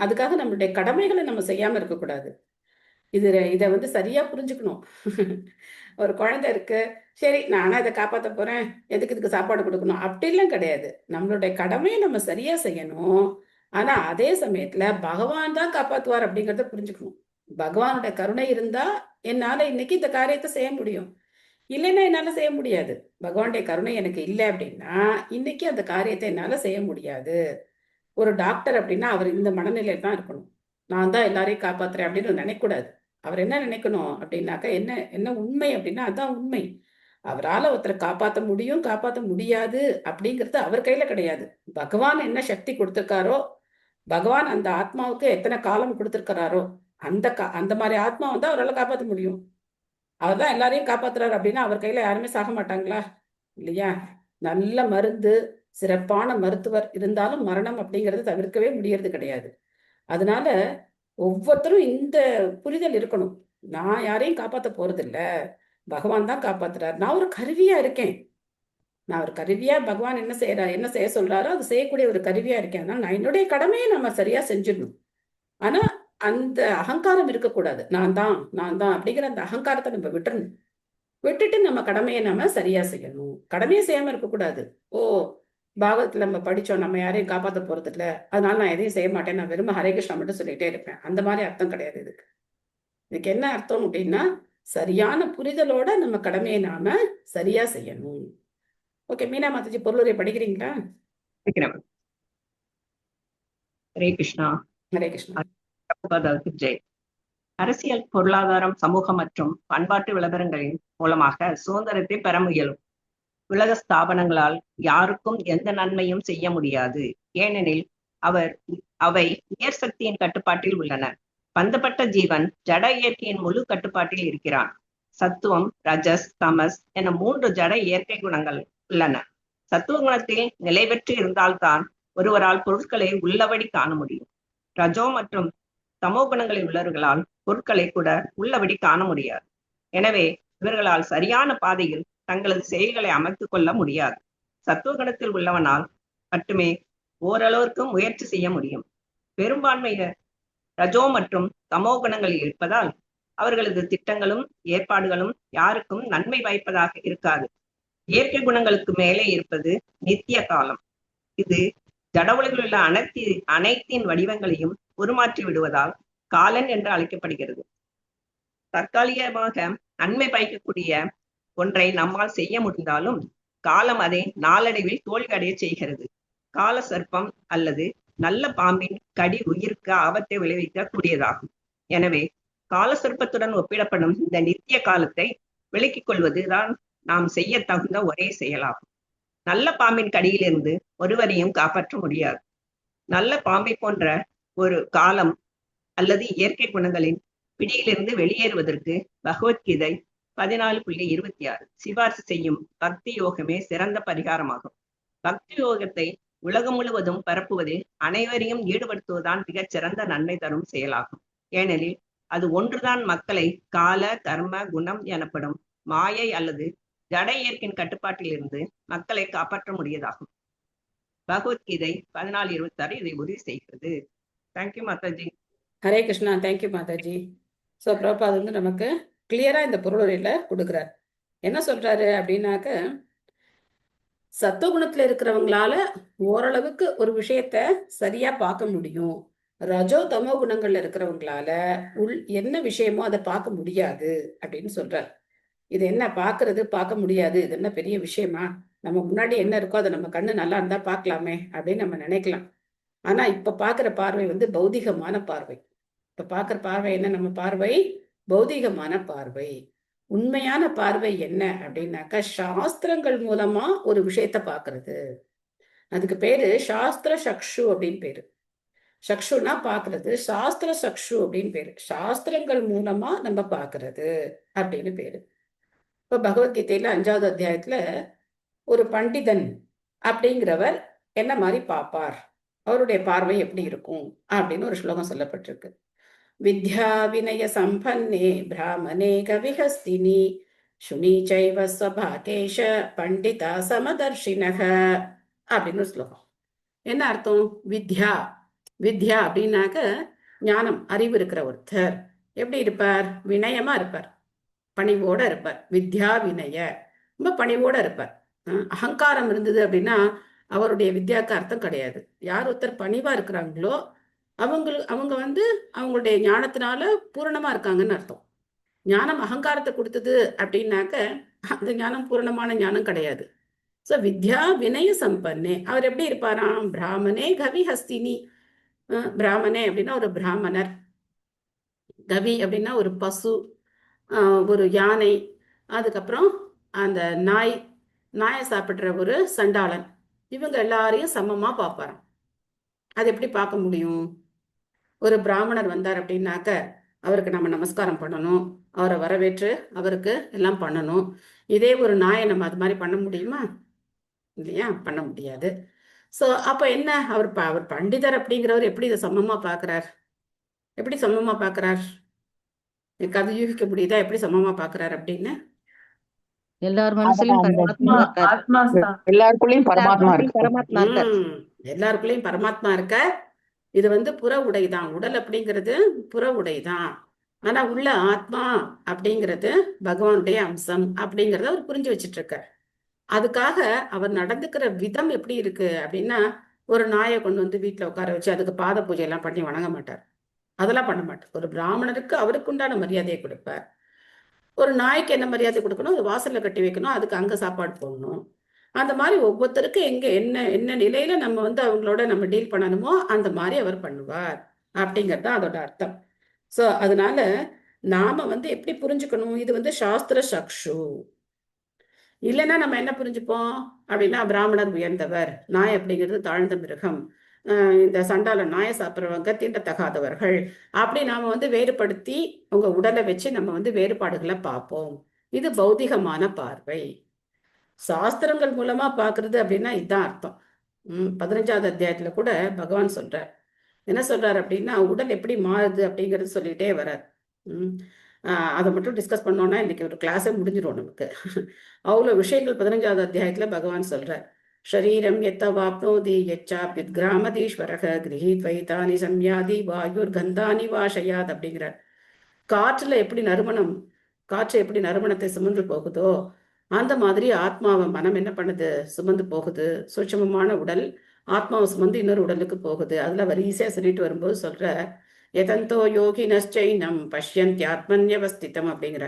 அதுக்காக நம்மளுடைய கடமைகளை நம்ம செய்யாம இருக்கக்கூடாது. இதை சரியா புரிஞ்சுக்கணும். ஒரு குழந்தை இருக்கு, சரி நானா இதை காப்பாற்ற போறேன், எதுக்கு இதுக்கு சாப்பாடு கொடுக்கணும் அப்படிலாம் கிடையாது. நம்மளுடைய கடமையை நம்ம சரியா செய்யணும். ஆனா அதே சமயத்துல பகவான் தான் காப்பாத்துவார் அப்படிங்கறத புரிஞ்சுக்கணும். பகவானுடைய கருணை இருந்தா என்னால இன்னைக்கு இந்த காரியத்தை செய்ய முடியும், இல்லைன்னா என்னால செய்ய முடியாது. பகவானுடைய கருணை எனக்கு இல்லை அப்படின்னா இன்னைக்கு அந்த காரியத்தை என்னால செய்ய முடியாது. ஒரு டாக்டர் அப்படின்னா அவர் இந்த மனநிலையில தான் இருக்கணும். நான் தான் எல்லாரையும் காப்பாத்துறேன் அப்படின்னு நினைக்கக்கூடாது. அவர் என்ன நினைக்கணும் அப்படின்னாக்கா, என்ன உண்மை அப்படின்னா அதான் உண்மை. அவரால் ஒருத்தரை காப்பாற்ற முடியும், காப்பாற்ற முடியாது அப்படிங்கிறது அவர் கையில கிடையாது. பகவான் என்ன சக்தி கொடுத்திருக்காரோ, பகவான் அந்த ஆத்மாவுக்கு எத்தனை காலம் கொடுத்திருக்கிறாரோ அந்த மாதிரி ஆத்மா வந்து அவரால் காப்பாற்ற முடியும். அவர் தான் எல்லாரையும் காப்பாத்துறாரு அப்படின்னா அவர் கையில யாருமே சாக மாட்டாங்களா? இல்லையா? நல்ல மருந்து, சிறப்பான மருத்துவர் இருந்தாலும் மரணம் அப்படிங்கிறது தவிர்க்கவே முடியறது கிடையாது. அதனால ஒவ்வொருத்தரும் இந்த புரிதல் இருக்கணும். நான் யாரையும் காப்பாற்ற போறது இல்ல, பகவான் தான் காப்பாத்துறாரு. நான் ஒரு கருவியா இருக்கேன். நான் ஒரு கருவியா பகவான் என்ன செய்ய சொல்றாரோ அது செய்யக்கூடிய ஒரு கருவியா இருக்கேன். அதனால நான் என்னுடைய கடமையை நம்ம சரியா செஞ்சிடணும். ஆனா அந்த அகங்காரம் இருக்கக்கூடாது. நான் தான் அப்படிங்கிற அந்த அகங்காரத்தை நம்ம விட்டுறணும். விட்டுட்டு நம்ம கடமையை நம்ம சரியா செய்யணும். கடமையை செய்யாம இருக்கக்கூடாது. ஓ, பாகவத்துல நம்ம படிச்சோம், நம்ம யாரையும் காப்பாற்ற போறது இல்ல, அதனால நான் எதையும் செய்ய மாட்டேன், நான் வெறும் ஹரே கிருஷ்ணா மட்டும் சொல்லிட்டே இருப்பேன். அந்த மாதிரி அர்த்தம் கிடையாது இதுக்கு. இதுக்கு என்ன அர்த்தம் அப்படின்னா, சரியான புரிதலோட நம்ம கடமையை நாம சரியா செய்யணும். ஓகே, மீனா மாதாஜி பொருளுரை படிக்கிறீங்களா?
ஹரே கிருஷ்ணா.
ஹரே கிருஷ்ணா.
ஜெய். அரசியல், பொருளாதாரம், சமூகம் மற்றும் பண்பாட்டு விளம்பரங்களின் மூலமாக சுதந்திரத்தை பெற முயலும் உலக ஸ்தாபனங்களால் யாருக்கும் எந்த நன்மையும் செய்ய முடியாது. ஏனெனில் அவை உயர் சக்தியின் கட்டுப்பாட்டில் உள்ளன. பந்தப்பட்ட ஜீவன் ஜட இயற்கையின் முழு கட்டுப்பாட்டில் இருக்கிறான். சத்துவம், ரஜஸ், தமஸ் என 3 ஜட இயற்கை குணங்கள் உள்ளன. சத்துவ குணத்தில் நிலை பெற்று இருந்தால்தான் ஒருவரால் பொருட்களை உள்ளபடி காண முடியும். ரஜோ மற்றும் தமோ குணங்களில் உள்ளவர்களால் பொருட்களை கூட உள்ளபடி காண முடியாது. எனவே இவர்களால் சரியான பாதையில் தங்களது செயல்களை அமைத்துக் கொள்ள முடியாது. சத்துவகுணத்தில் உள்ளவனால் மட்டுமே ஓரளவிற்கு முயற்சி செய்ய முடியும். பெரும்பான்மையினர் ரஜோ மற்றும் தமோ குணங்களில் இருப்பதால் அவர்களது திட்டங்களும் ஏற்பாடுகளும் யாருக்கும் நன்மை வாய்ப்பதாக இருக்காது. இயற்கை குணங்களுக்கு மேலே இருப்பது நித்திய காலம். இது ஜட உலகில் உள்ள அனைத்தின் வடிவங்களையும் உருமாற்றி விடுவதால் காலன் என்று அழைக்கப்படுகிறது. தற்காலிகமாக நன்மை பயக்கக்கூடிய ஒன்றை நம்மால் செய்ய முடிந்தாலும் காலம் அதை நாளடைவில் தோல்வி அடைய செய்கிறது. கால சர்ப்பம் அல்லது நல்ல பாம்பின் கடி உயிருக்கு ஆபத்தை விளைவிக்க கூடியதாகும். எனவே கால சர்ப்பத்துடன் ஒப்பிடப்படும் இந்த நித்திய காலத்தை விலக்கிக் கொள்வதுதான் நாம் செய்ய தகுந்த ஒரே செயலாகும். நல்ல பாம்பின் கடியிலிருந்து ஒருவரையும் காப்பாற்ற முடியாது. நல்ல பாம்பை போன்ற ஒரு காலம் அல்லது இயற்கை குணங்களின் பிடியிலிருந்து வெளியேறுவதற்கு பகவத்கீதை 14.26 சிபாரிசு செய்யும் பக்தி யோகமே சிறந்த பரிகாரமாகும். பக்தி யோகத்தை உலகம் முழுவதும் பரப்புவதில் அனைவரையும் ஈடுபடுத்துவதுதான் மிகச் சிறந்த நன்மை தரும் செயலாகும். ஏனெனில் அது ஒன்றுதான் மக்களை கால, கர்ம, குணம் எனப்படும் மாயை அல்லது ஜட இயற்கையின் கட்டுப்பாட்டில் இருந்து மக்களை காப்பாற்ற முடியதாகும். பகவத்கீதை 14.26 இதை உறுதி செய்கிறது. Thank you Mataji.
Hare Krishna. Thank you Mataji. So Prabhupad வந்து நமக்கு கிளியரா இந்த பொருளுரையில கொடுக்குறார். என்ன சொல்றாரு அப்படின்னாக்க, சத்துவகுணத்துல இருக்கிறவங்களால ஓரளவுக்கு ஒரு விஷயத்த சரியா பார்க்க முடியும். ரஜோ தமோ குணங்கள்ல இருக்கிறவங்களால என்ன விஷயமோ அதை பார்க்க முடியாது அப்படின்னு சொல்றார். இது என்ன பார்க்கறது, பார்க்க முடியாது, இது என்ன பெரிய விஷயமா, நம்ம முன்னாடி என்ன இருக்கோ அதை நம்ம கண்ணு நல்லா இருந்தா பார்க்கலாமே அப்படின்னு நம்ம நினைக்கலாம். ஆனா இப்ப பார்க்குற பார்வை வந்து பௌதிகமான பார்வை. இப்ப பார்க்குற பார்வை என்ன? நம்ம பார்வை பௌதிகமான பார்வை. உண்மையான பார்வை என்ன அப்படின்னாக்கா, சாஸ்திரங்கள் மூலமா ஒரு விஷயத்த பார்க்கறது. அதுக்கு பேரு சாஸ்திர சக்ஷு அப்படின்னு பேரு. சக்ஷுனா பார்க்கறது, சாஸ்திர சக்ஷு அப்படின்னு பேரு. சாஸ்திரங்கள் மூலமா நம்ம பார்க்கறது அப்படின்னு பேரு. இப்ப பகவத்கீதையில 5வது அத்தியாயத்துல ஒரு பண்டிதன் அப்படிங்கிறவர் என்ன மாதிரி பார்ப்பார், அவருடைய பார்வை எப்படி இருக்கும் அப்படின்னு ஒரு ஸ்லோகம் சொல்லப்பட்டிருக்கு. வித்யா வினய சம்பன்னே பிராமணே கவிஹஸ்தினி சுனி சைவ ஸ்வபாகேஷ பண்டிதா சமதர்ஷினக அப்படின்னு ஒரு ஸ்லோகம். என்ன அர்த்தம்? வித்யா, வித்யா அப்படின்னாக்க ஞானம், அறிவு இருக்கிற ஒருத்தர் எப்படி இருப்பார்? வினயமா இருப்பார், பணிவோட இருப்பார். வித்யா வினய, ரொம்ப பணிவோட இருப்பார். அகங்காரம் இருந்தது அப்படின்னா அவருடைய வித்யாக்கு அர்த்தம் கிடையாது. யார் ஒருத்தர் பணிவா இருக்கிறாங்களோ அவங்க வந்து அவங்களுடைய ஞானத்தினால பூரணமா இருக்காங்கன்னு அர்த்தம். ஞானம் அகங்காரத்தை கொடுத்தது அப்படின்னாக்க அந்த ஞானம் பூரணமான ஞானம் கிடையாது. ஸோ வித்யா வினய சம்பன்னே, அவர் எப்படி இருப்பாராம்? பிராமணே கவி ஹஸ்தினி. பிராமணே அப்படின்னா ஒரு பிராமணர், கவி அப்படின்னா ஒரு பசு, ஒரு யானை, அதுக்கப்புறம் அந்த நாயை சாப்பிட்ற ஒரு சண்டாளன், இவங்க எல்லாரையும் சமமா பார்ப்பாராம். அது எப்படி பார்க்க முடியும்? ஒரு பிராமணர் வந்தார் அப்படின்னாக்க அவருக்கு நம்ம நமஸ்காரம் பண்ணணும், அவரை வரவேற்று அவருக்கு எல்லாம் பண்ணணும். இதே ஒரு நாயை நம்ம அது மாதிரி பண்ண முடியுமா? இல்லையா, பண்ண முடியாது. ஸோ அப்போ என்ன, அவர் பண்டிதர் அப்படிங்கிறவர் எப்படி இதை சமமா பார்க்கிறார்? எப்படி சமமா பார்க்கிறார்? எனக்கு அது யூகிக்க முடியுதா எப்படி சமமா பார்க்கிறார் அப்படின்னு?
எல்லார் மனசுலயும் பரமாத்மா இருக்கார்.
எல்லாருக்குள்ளயும் பரமாத்மா
இருக்கார்.
எல்லாருக்குள்ளயும் பரமாத்மா இருக்கார். இது வந்து புற உடைதான். உடல் அப்படிங்கிறது புற உடைதான். ஆனா உள்ள ஆத்மா அப்படிங்கிறது பகவானுடைய அம்சம் அப்படிங்கிறத அவர் புரிஞ்சு வச்சிட்டு இருக்கார். அதுக்காக அவர் நடந்துக்கிற விதம் எப்படி இருக்கு அப்படின்னா, ஒரு நாயை கொண்டு வந்து வீட்டுல உட்கார வச்சு அதுக்கு பாத பூஜை எல்லாம் பண்ணி வணங்க மாட்டார். அதெல்லாம் பண்ண மாட்டார். ஒரு பிராமணருக்கு அவருக்கு உண்டான மரியாதையை கொடுப்பார். ஒரு நாய்க்கு என்ன மரியாதை கொடுக்கணும், அது வாசல்ல கட்டி வைக்கணும், அதுக்கு அங்க சாப்பாடு போடணும். அந்த மாதிரி ஒவ்வொருத்தருக்கும் எங்க என்ன என்ன நிலையில நம்ம வந்து அவங்களோட நம்ம டீல் பண்ணணுமோ அந்த மாதிரி அவர் பண்ணுவார் அப்படிங்கிறது தான் அதோட அர்த்தம். சோ அதனால நாம வந்து எப்படி புரிஞ்சுக்கணும், இது வந்து சாஸ்திர சக்ஷு. இல்லைன்னா நம்ம என்ன புரிஞ்சுப்போம் அப்படின்னா, பிராமணர் உயர்ந்தவர், நாய் அப்படிங்கிறது தாழ்ந்த மிருகம், இந்த சண்டால நாயை சாப்பிட்றவங்க தீண்டத்தகாதவர்கள், அப்படி நாம வந்து வேறுபடுத்தி உங்க உடலை வச்சு நம்ம வந்து வேறுபாடுகளை பார்ப்போம். இது பௌதிகமான பார்வை. சாஸ்திரங்கள் மூலமா பாக்குறது அப்படின்னா இதுதான் அர்த்தம். 15வது அத்தியாயத்துல கூட பகவான் சொல்றார். என்ன சொல்றாரு அப்படின்னா, உடல் எப்படி மாறுது அப்படிங்கறது சொல்லிட்டே வர்றார். அதை மட்டும் டிஸ்கஸ் பண்ணோம்னா இன்னைக்கு ஒரு கிளாஸே முடிஞ்சிடும் நமக்கு. அவ்வளவு விஷயங்கள் 15வது அத்தியாயத்துல பகவான் சொல்றார். ஷரீரம் எத்தவாப்னோதி யச்சாப்யுத்கிராமதீஸ்வரக கிரஹீத்வைதானி சம்யாதி வாயுர் கந்தானி வாஷயாத் அப்படிங்கிறார். காற்று எப்படி நறுமணத்தை சுமந்து போகுதோ அந்த மாதிரி ஆத்மாவை மனம் என்ன பண்ணுது, சுமந்து போகுது. சூட்சமமான உடல் ஆத்மாவை சுமந்து இன்னொரு உடலுக்கு போகுது. அதுல வரிசையா சொல்லிட்டு வரும்போது சொல்ற, எதந்தோ யோகி நஷ்டைனம் பஷ்யந்த்யாத்மன்யவஸ்திதம் அப்படிங்கிற.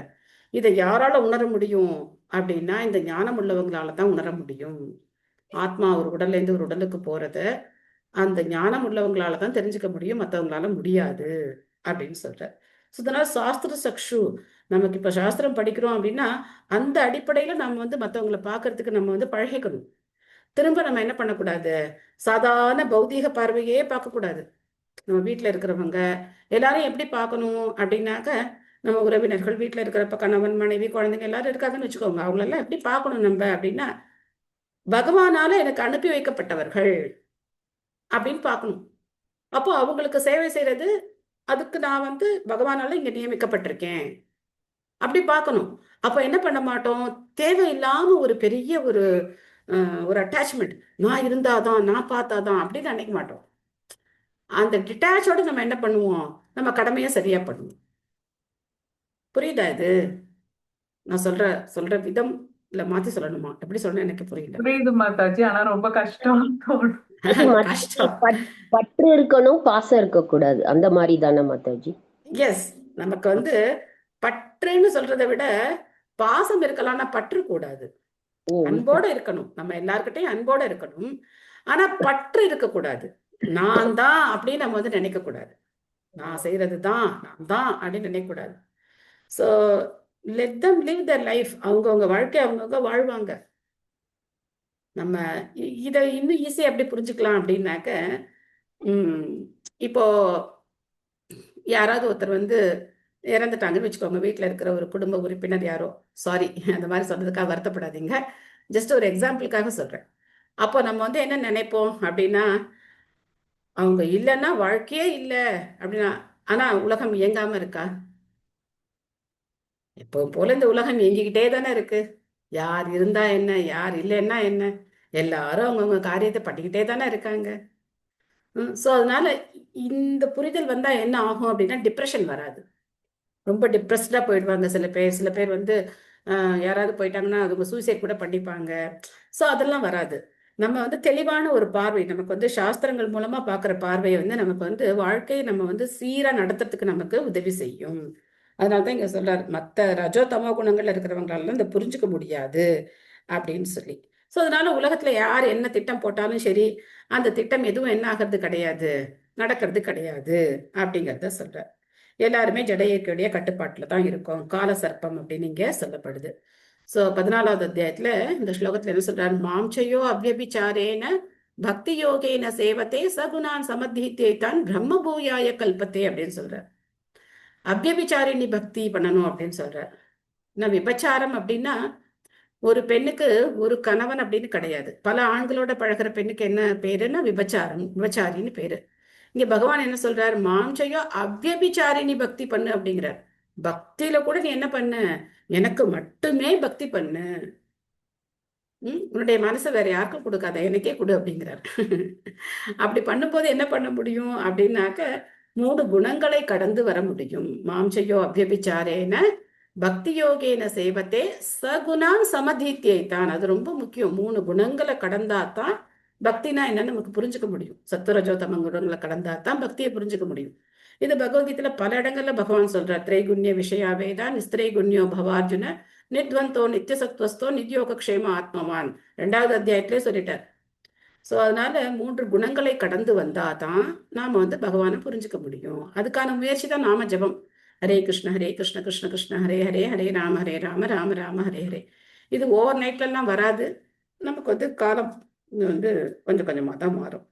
இதை யாரால உணர முடியும் அப்படின்னா, இந்த ஞானம் உள்ளவங்களால தான் உணர முடியும். ஆத்மா ஒரு உடல்ல இருந்து ஒரு உடலுக்கு போறத அந்த ஞானம் உள்ளவங்களால தான் தெரிஞ்சுக்க முடியும், மற்றவங்களால முடியாது அப்படின்னு சொல்ற. இதனால சாஸ்திர சக்ஷு, நமக்கு இப்ப சாஸ்திரம் படிக்கிறோம் அப்படின்னா அந்த அடிப்படையில நம்ம வந்து மற்றவங்களை பார்க்கறதுக்கு நம்ம வந்து பழகிக்கணும். திரும்ப நம்ம என்ன பண்ணக்கூடாது, சாதாரண பௌதீக பார்வையே பார்க்கக்கூடாது. நம்ம வீட்டுல இருக்கிறவங்க எல்லாரும் எப்படி பார்க்கணும் அப்படின்னாக்க, நம்ம உறவினர்கள் வீட்டுல இருக்கிறப்ப கணவன் மனைவி குழந்தைங்க எல்லாரும் இருக்காங்கன்னு வச்சுக்கோங்க, அவங்களெல்லாம் எப்படி பார்க்கணும் நம்ம அப்படின்னா, பகவானால எனக்கு அனுப்பி வைக்கப்பட்டவர்கள் அப்படின்னு பார்க்கணும். அப்போ அவங்களுக்கு சேவை செய்யறது, அதுக்கு நான் வந்து பகவானால இங்க நியமிக்கப்பட்டிருக்கேன் அப்படி பார்க்கணும். அப்ப என்ன பண்ண மாட்டோம், தேவையில்லாம ஒரு பெரிய ஒரு அட்டாச்மெண்ட், நான் இருந்தாதான் நான் பார்த்தாதான் அப்படின்னு நினைக்க மாட்டோம். அந்த டிட்டாச்சோட நம்ம என்ன பண்ணுவோம், நம்ம கடமையை சரியா பண்ணுவோம். புரியுதா இது? நான் சொல்ற விதம் இல்ல மாத்தி சொல்லணுமா, எப்படி சொன்ன எனக்கு புரியல.
புரியுது மாதாஜி, ஆனா ரொம்ப கஷ்டம் தோணும்.
கஷ்டம்.
பற்று இருக்கணும், பாசம் இருக்கக்கூடாது, அந்த மாதிரி தானே மாதாஜி?
எஸ், நமக்கு வந்து பற்றுன்னு சொல்றதை விட பாசம் இருக்கலாம்னா பற்று கூடாது. அன்போட இருக்கணும், நம்ம எல்லார்கிட்டையும் அன்போட இருக்கணும். ஆனா பற்று இருக்கக்கூடாது. நான் தான் அப்படின்னு நம்ம வந்து நினைக்க கூடாது. நான் செய்யறதுதான் நான் தான் அப்படின்னு நினைக்க கூடாது. ஸோ லெட் தம் லிவ் தர் லைஃப். அவங்கவுங்க வாழ்க்கையை அவங்கவுங்க வாழ்வாங்க. நம்ம இதை இன்னும் ஈஸியா எப்படி புரிஞ்சுக்கலாம் அப்படின்னாக்க, இப்போ யாராவது ஒருத்தர் வந்து இறந்துட்டாங்கன்னு வச்சுக்கோங்க, வீட்டில் இருக்கிற ஒரு குடும்ப உறுப்பினர் யாரோ, சாரி அந்த மாதிரி சொல்றதுக்காக வருத்தப்படாதீங்க, ஜஸ்ட் ஒரு எக்ஸாம்பிளுக்காக சொல்றேன். அப்போ நம்ம வந்து என்ன நினைப்போம் அப்படின்னா, அவங்க இல்லைன்னா வாழ்க்கையே இல்லை அப்படின்னா. ஆனா உலகம் இயங்காம இருக்கா? எப்போ போல இந்த உலகம் இயங்கிக்கிட்டே தானே இருக்கு. யார் இருந்தா என்ன, யார் இல்லைன்னா என்ன, எல்லாரும் அவங்கவுங்க காரியத்தை பண்ணிக்கிட்டே தானே இருக்காங்க. ஸோ அதனால இந்த புரிதல் வந்தா என்ன ஆகும் அப்படின்னா, டிப்ரெஷன் வராது. ரொம்ப டிப்ரெஸ்டா போயிடுவாங்க சில பேர் வந்து யாராவது போயிட்டாங்கன்னா அவங்க சூசைட் கூட பண்ணிப்பாங்க. ஸோ அதெல்லாம் வராது. நம்ம வந்து தெளிவான ஒரு பார்வை, நமக்கு வந்து சாஸ்திரங்கள் மூலமா பார்க்குற பார்வையை வந்து நமக்கு வந்து வாழ்க்கையை நம்ம வந்து சீரா நடத்துறதுக்கு நமக்கு உதவி செய்யும். அதனாலதான் இங்க சொல்றாரு, மற்ற ரஜோ தமோ குணங்கள்ல இருக்கிறவங்களால இந்த புரிஞ்சுக்க முடியாது அப்படின்னு சொல்லி. ஸோ அதனால உலகத்துல யார் என்ன திட்டம் போட்டாலும் சரி, அந்த திட்டம் எதுவும் என்ன ஆகிறது கிடையாது, நடக்கிறது கிடையாது அப்படிங்கிறத சொல்ற. எல்லாருமே ஜட இயற்கையுடைய கட்டுப்பாட்டுல தான் இருக்கும், கால சர்ப்பம் அப்படின்னு இங்க சொல்லப்படுது. ஸோ 14வது அத்தியாயத்துல இந்த ஸ்லோகத்துல என்ன சொல்றாரு, மாம்சையோ அவ்யபிச்சாரேன பக்தி யோகேன சேவத்தே சகுணான் சமத்தித்தே தான் பிரம்ம பூயாய கல்பத்தே அப்படின்னு சொல்ற. அவ்யபிச்சாரிணி பக்தி பண்ணணும் அப்படின்னு சொல்ற. நான் விபச்சாரம் அப்படின்னா ஒரு பெண்ணுக்கு ஒரு கணவன் அப்படின்னு கிடையாது, பல ஆண்களோட பழகிற பெண்ணுக்கு என்ன பேருன்னா விபச்சாரின்னு பேரு. இங்க பகவான் என்ன சொல்றாரு, மாம்சையோ அவ்யபிச்சாரிணி பக்தி பண்ணு அப்படிங்கிறார். பக்தியில கூட நீ என்ன பண்ணு, எனக்கு மட்டுமே பக்தி பண்ணு, உன்னுடைய மனசை வேற யாருக்கும் கொடுக்காத, எனக்கே கொடு அப்படிங்கிறார். அப்படி பண்ணும்போது என்ன பண்ண முடியும் அப்படின்னாக்க, மூணு குணங்களை கடந்து வர முடியும். மாம்சயோ அபியபிச்சாரேன பக்தி யோகேன சேவத்தே சகுணான் சமதீத்தியைத்தான். அது ரொம்ப முக்கியம். மூணு குணங்களை கடந்தாதான் பக்தினா என்ன நமக்கு புரிஞ்சுக்க முடியும். சத்துரஜோ தம குணங்களை கடந்தாதான் பக்தியை புரிஞ்சுக்க முடியும். இது பகவத்கீதையில பல இடங்கள்ல பகவான் சொல்றார். திரைகுண்ய விஷயாவேதா நிஸ்திரைகுண்யோ பவார்ஜுன நித்வந்தோ நித்தியசத்வஸ்தோ நித்யோகக்ஷேம ஆத்மவான் 2வது அத்தியாயத்திலே சொல்லிட்டார். ஸோ அதனால மூன்று குணங்களை கடந்து வந்தாதான் நாம பகவானை புரிஞ்சுக்க முடியும். அதுக்கான முயற்சி தான் நாம ஜபம். ஹரே கிருஷ்ண கிருஷ்ண கிருஷ்ண ஹரே ஹரே ஹரே ராம ராம ராம ஹரே ஹரே. இது ஓவர் நைட்லாம் வராது. நமக்கு காலம் கொஞ்சம் கொஞ்சமாக தான் மாறும்.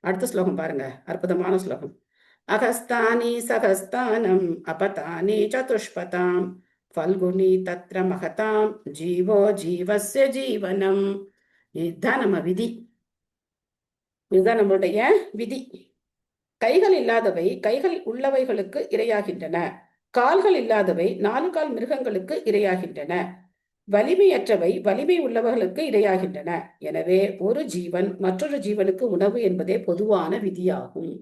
அடுத்த ஸ்லோகம் பாருங்க, அற்புதமான ஸ்லோகம். அகஸ்தானி சகஸ்தானம் அபதானி சதுஷ்பதாம் ஃபல்குனி தத்ர மகதாம் ஜீவோ ஜீவஸ்ய ஜீவனம். இதுதான் நம்ம விதி, இதுதான் நம்மளுடைய விதி. கைகள் இல்லாதவை கைகள் உள்ளவைகளுக்கு இரையாகின்றன. கால்கள் இல்லாதவை 4 கால் மிருகங்களுக்கு இரையாகின்றன. வலிமையற்றவை வலிமை உள்ளவர்களுக்கு இரையாகின்றன. எனவே ஒரு ஜீவன் மற்றொரு ஜீவனுக்கு உணவு என்பதே பொதுவான விதியாகும்.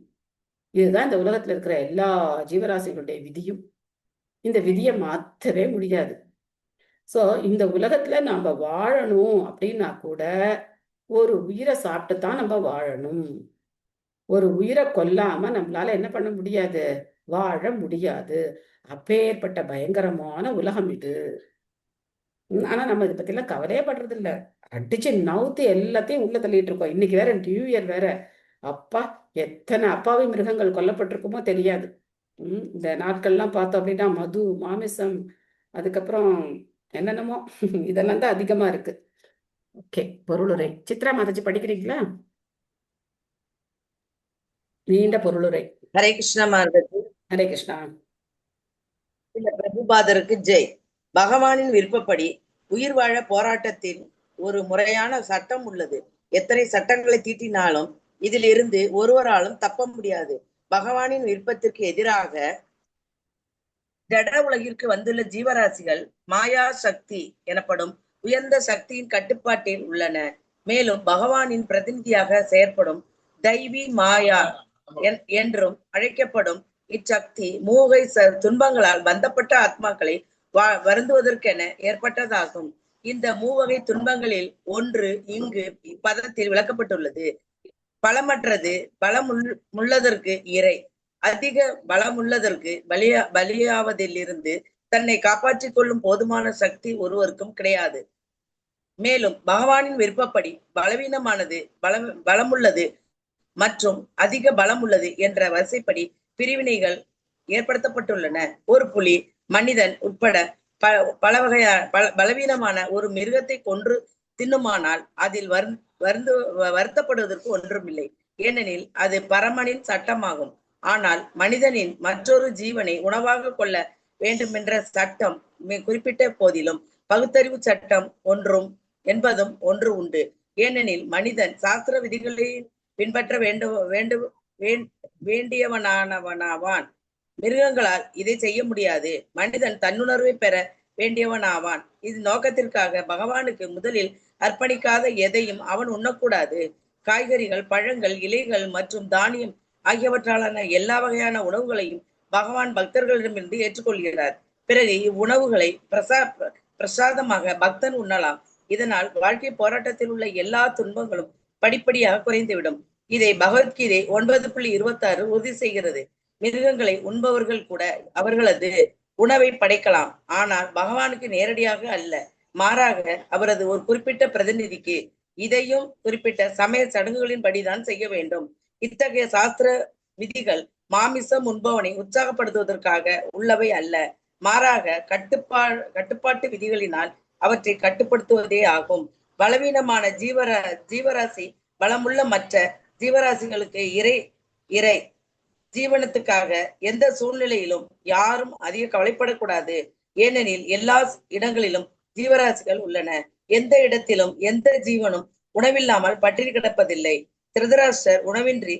இதுதான் இந்த உலகத்துல இருக்கிற எல்லா ஜீவராசிகளுடைய விதியும். இந்த விதியை மாற்றவே முடியாது. ஸோ இந்த உலகத்துல நாம வாழணும் அப்படின்னா கூட ஒரு உயிரை சாப்பிட்டு தான் நம்ம வாழணும். ஒரு உயிரை கொல்லாம நம்மளால என்ன பண்ண முடியாது, வாழ முடியாது. அப்பேற்பட்ட பயங்கரமான உலகம் இது. ஆனா நம்ம இதை பத்தி எல்லாம் கவலையே படுறது இல்ல. அடிச்சு நவுத்து எல்லாத்தையும் உள்ள தள்ளிட்டு இருக்கோம். இன்னைக்கு வேற நியூ இயர் வேற. அப்பா, எத்தனை அப்பாவி மிருகங்கள் கொல்லப்பட்டிருக்குமோ தெரியாது. இந்த நாட்கள்லாம் பார்த்தோம் அப்படின்னா மது, மாமிசம், அதுக்கப்புறம் என்னென்னமோ இதெல்லாம் தான் அதிகமா இருக்கு. ஓகே, பொருளுரை. சித்ரா மாதாஜி படிக்கிறீங்களா? நீண்ட பொருளுரை.
ஹரே கிருஷ்ணா மாதாஜி.
ஹரே கிருஷ்ணா.
இல்ல, பிரபுபாதருக்கு ஜெய். பகவானின் விருப்பப்படி உயிர் வாழ போராட்டத்தில் ஒரு முறையான சட்டம் உள்ளது. எத்தனை சட்டங்களை தீட்டினாலும் இதிலிருந்து ஒருவராலும் தப்ப முடியாது. பகவானின் விருப்பத்திற்கு எதிராக ஜட உலகிற்கு வந்துள்ள ஜீவராசிகள் மாயா சக்தி எனப்படும் உயர்ந்த சக்தியின் கட்டுப்பாட்டில் உள்ளன. மேலும் பகவானின் பிரதிநிதியாக செயற்படும் தெய்வீ மாயா என்றும் அழைக்கப்படும் இச்சக்தி மூகை துன்பங்களால் பந்தப்பட்ட ஆத்மாக்களை வருந்துவதற்கென ஏற்பட்டதாகும். இந்த மூவகை துன்பங்களில் ஒன்று இங்கு இப்பதத்தில் விளக்கப்பட்டுள்ளது. பலமற்றது பலமுள்ளதற்கு இறை, அதிக பலமுள்ளதற்கு பலியாவதிலிருந்து தன்னை காப்பாற்றிக் கொள்ளும் போதுமான சக்தி ஒருவருக்கும் கிடையாது. மேலும் பகவானின் விருப்பப்படி பலவீனமானது பலமுள்ளது மற்றும் அதிக பலம் உள்ளது என்ற வரிசைப்படி பிரிவினைகள் ஏற்படுத்தப்பட்டுள்ளன. ஒரு புலி, மனிதன் உட்பட பலவீனமான ஒரு மிருகத்தை கொன்று தின்னுமானால் அதில் வருத்தப்படுவதற்கு ஒன்றுமில்லை. ஏனெனில் அது பரமனின் சட்டமாகும். ஆனால் மனிதனின் மற்றொரு ஜீவனை உணவாக கொள்ள வேண்டுமென்ற சட்டம் குறிப்பிட்ட போதிலும் பகுத்தறிவு சட்டம் என்பதும் ஒன்று உண்டு. ஏனெனில் மனிதன் சாஸ்திர விதிகளை பின்பற்ற வேண்டியவனானவனாவான். மிருகங்களால் இதை செய்ய முடியாது. மனிதன் தன்னுணர்வை பெற வேண்டியவனாவான். இது நோக்கத்திற்காக பகவானுக்கு முதலில் அர்ப்பணிக்காத எதையும் அவன் உண்ணக்கூடாது. காய்கறிகள், பழங்கள், இலைகள் மற்றும் தானியம் ஆகியவற்றாலான எல்லா வகையான உணவுகளையும் பகவான் பக்தர்களிடமிருந்து ஏற்றுக்கொள்கிறார். பிறகு இவ்வுணவுகளை பிரசாதமாக பக்தன் உண்ணலாம். இதனால் வாழ்க்கை போராட்டத்தில் உள்ள எல்லா துன்பங்களும் படிப்படியாக குறைந்துவிடும். இதை பகவத்கீதை 9.26 உறுதி செய்கிறது. மிருகங்களை உண்பவர்கள் கூட அவர்களது உணவை படைக்கலாம், ஆனால் பகவானுக்கு நேரடியாக அல்ல. மாறாக அவரது ஒரு குறிப்பிட்ட பிரதிநிதிக்கு. இதையும் குறிப்பிட்ட சமய சடங்குகளின் படிதான் செய்ய வேண்டும். இத்தகைய சாஸ்திர விதிகள் மாமிசம் உண்பவனை உற்சாகப்படுத்துவதற்காக உள்ளவை அல்ல. மாறாக கட்டுப்பாட்டு விதிகளினால் அவற்றை கட்டுப்படுத்துவதே ஆகும். பலவீனமான ஜீவராசி பலமுள்ள மற்ற ஜீவராசிகளுக்கு இறை ஜீவனத்துக்காக எந்த சூழ்நிலையிலும் யாரும் அதிக கவலைப்படக்கூடாது. ஏனெனில் எல்லா இடங்களிலும் ஜீவராசிகள் உள்ளன. எந்த இடத்திலும் எந்த ஜீவனும் உணவில்லாமல் பட்டினி கிடப்பதில்லை. திருதராஷ்டிரர் உணவின்றி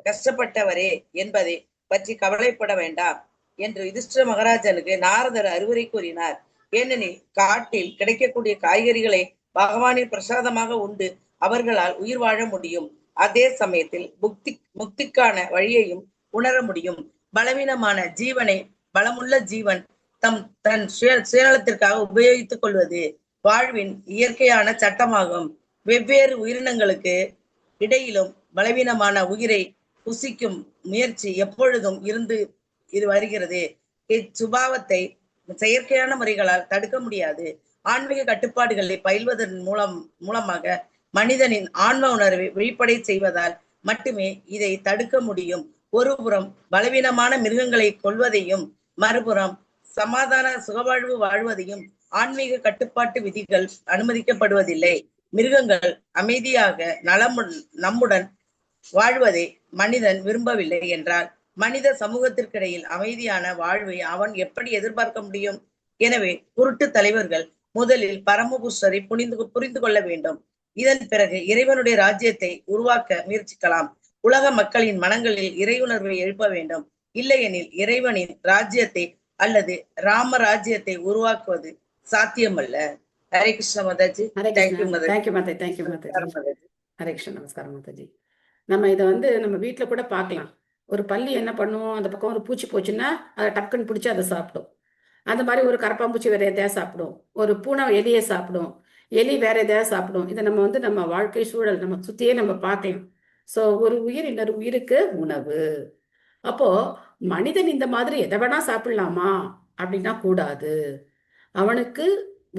கஷ்டப்பட்டவரே என்பதை பற்றி கவலைப்பட வேண்டாம் என்று யுதிஷ்டிர மகாராஜனுக்கு நாரதர் அறிவுரை கூறினார். ஏனெனில் காட்டில் கிடைக்கக்கூடிய காய்கறிகளை பகவானின் பிரசாதமாக உண்டு அவர்களால் உயிர் வாழ முடியும். அதே சமயத்தில் முக்திக்கான வழியையும் உணர முடியும். பலவீனமான ஜீவனை பலமுள்ள ஜீவன் தன் சுயநலத்திற்காக உபயோகித்துக் கொள்வது வாழ்வின் இயற்கையான சட்டமாகும். வெவ்வேறு உயிரினங்களுக்கு இடையிலும் பலவீனமான உயிரை புசிக்கும் முயற்சி எப்பொழுதும் இருந்து வருகிறது. இச்சுபாவத்தை செயற்கையான முறைகளால் தடுக்க முடியாது. ஆன்மீக கட்டுப்பாடுகளை பயில்வதன் மூலமாக மனிதனின் ஆன்ம உணர்வை வெளிப்படை செய்வதால் மட்டுமே இதை தடுக்க முடியும். ஒருபுறம் பலவீனமான மிருகங்களை கொல்வதையும் மறுபுறம் சமாதான சுகவாழ்வு வாழ்வதையும் ஆன்மீக கட்டுப்பாட்டு விதிகள் அனுமதிக்கப்படுவதில்லை. மிருகங்கள் அமைதியாக நம்முடன் வாழ்வதை மனிதன் விரும்பவில்லை என்றால் மனித சமூகத்திற்கிடையில் அமைதியான வாழ்வை அவன் எப்படி எதிர்பார்க்க முடியும்? எனவே குருட்டு தலைவர்கள் முதலில் பரமபுருஷரை புரிந்து கொள்ள வேண்டும். இதன் பிறகு இறைவனுடைய ராஜ்யத்தை உருவாக்க முயற்சிக்கலாம். உலக மக்களின் மனங்களில் இறையுணர்வை எழுப்ப வேண்டும். இல்லையெனில் இறைவனின் ராஜ்யத்தை அல்லது ராம ராஜ்யத்தை உருவாக்குவது சாத்தியமல்ல. ஹரே கிருஷ்ண மாதாஜி. தேங்க்யூ
மாதாஜி. ஹரே கிருஷ்ண. நமஸ்காரம் மாதாஜி. நம்ம இதை நம்ம வீட்டுல கூட பார்க்கலாம். ஒரு பள்ளி என்ன பண்ணுவோம், அந்த பக்கம் ஒரு பூச்சி போச்சுன்னா அதை டக்குன்னு பிடிச்சி அதை சாப்பிடும். அந்த மாதிரி ஒரு கரப்பாம்பூச்சி வேற எதையா சாப்பிடும், ஒரு பூனை எலியை சாப்பிடும், எலி வேற எதையாவது சாப்பிடும். இதை நம்ம வாழ்க்கை சூழல் நம்ம சுத்தியே நம்ம பார்க்கலாம். ஸோ ஒரு உயிர் இன்னொரு உயிருக்கு உணவு. அப்போ மனிதன் இந்த மாதிரி எதை வேணா சாப்பிடலாமா அப்படின்னா கூடாது. அவனுக்கு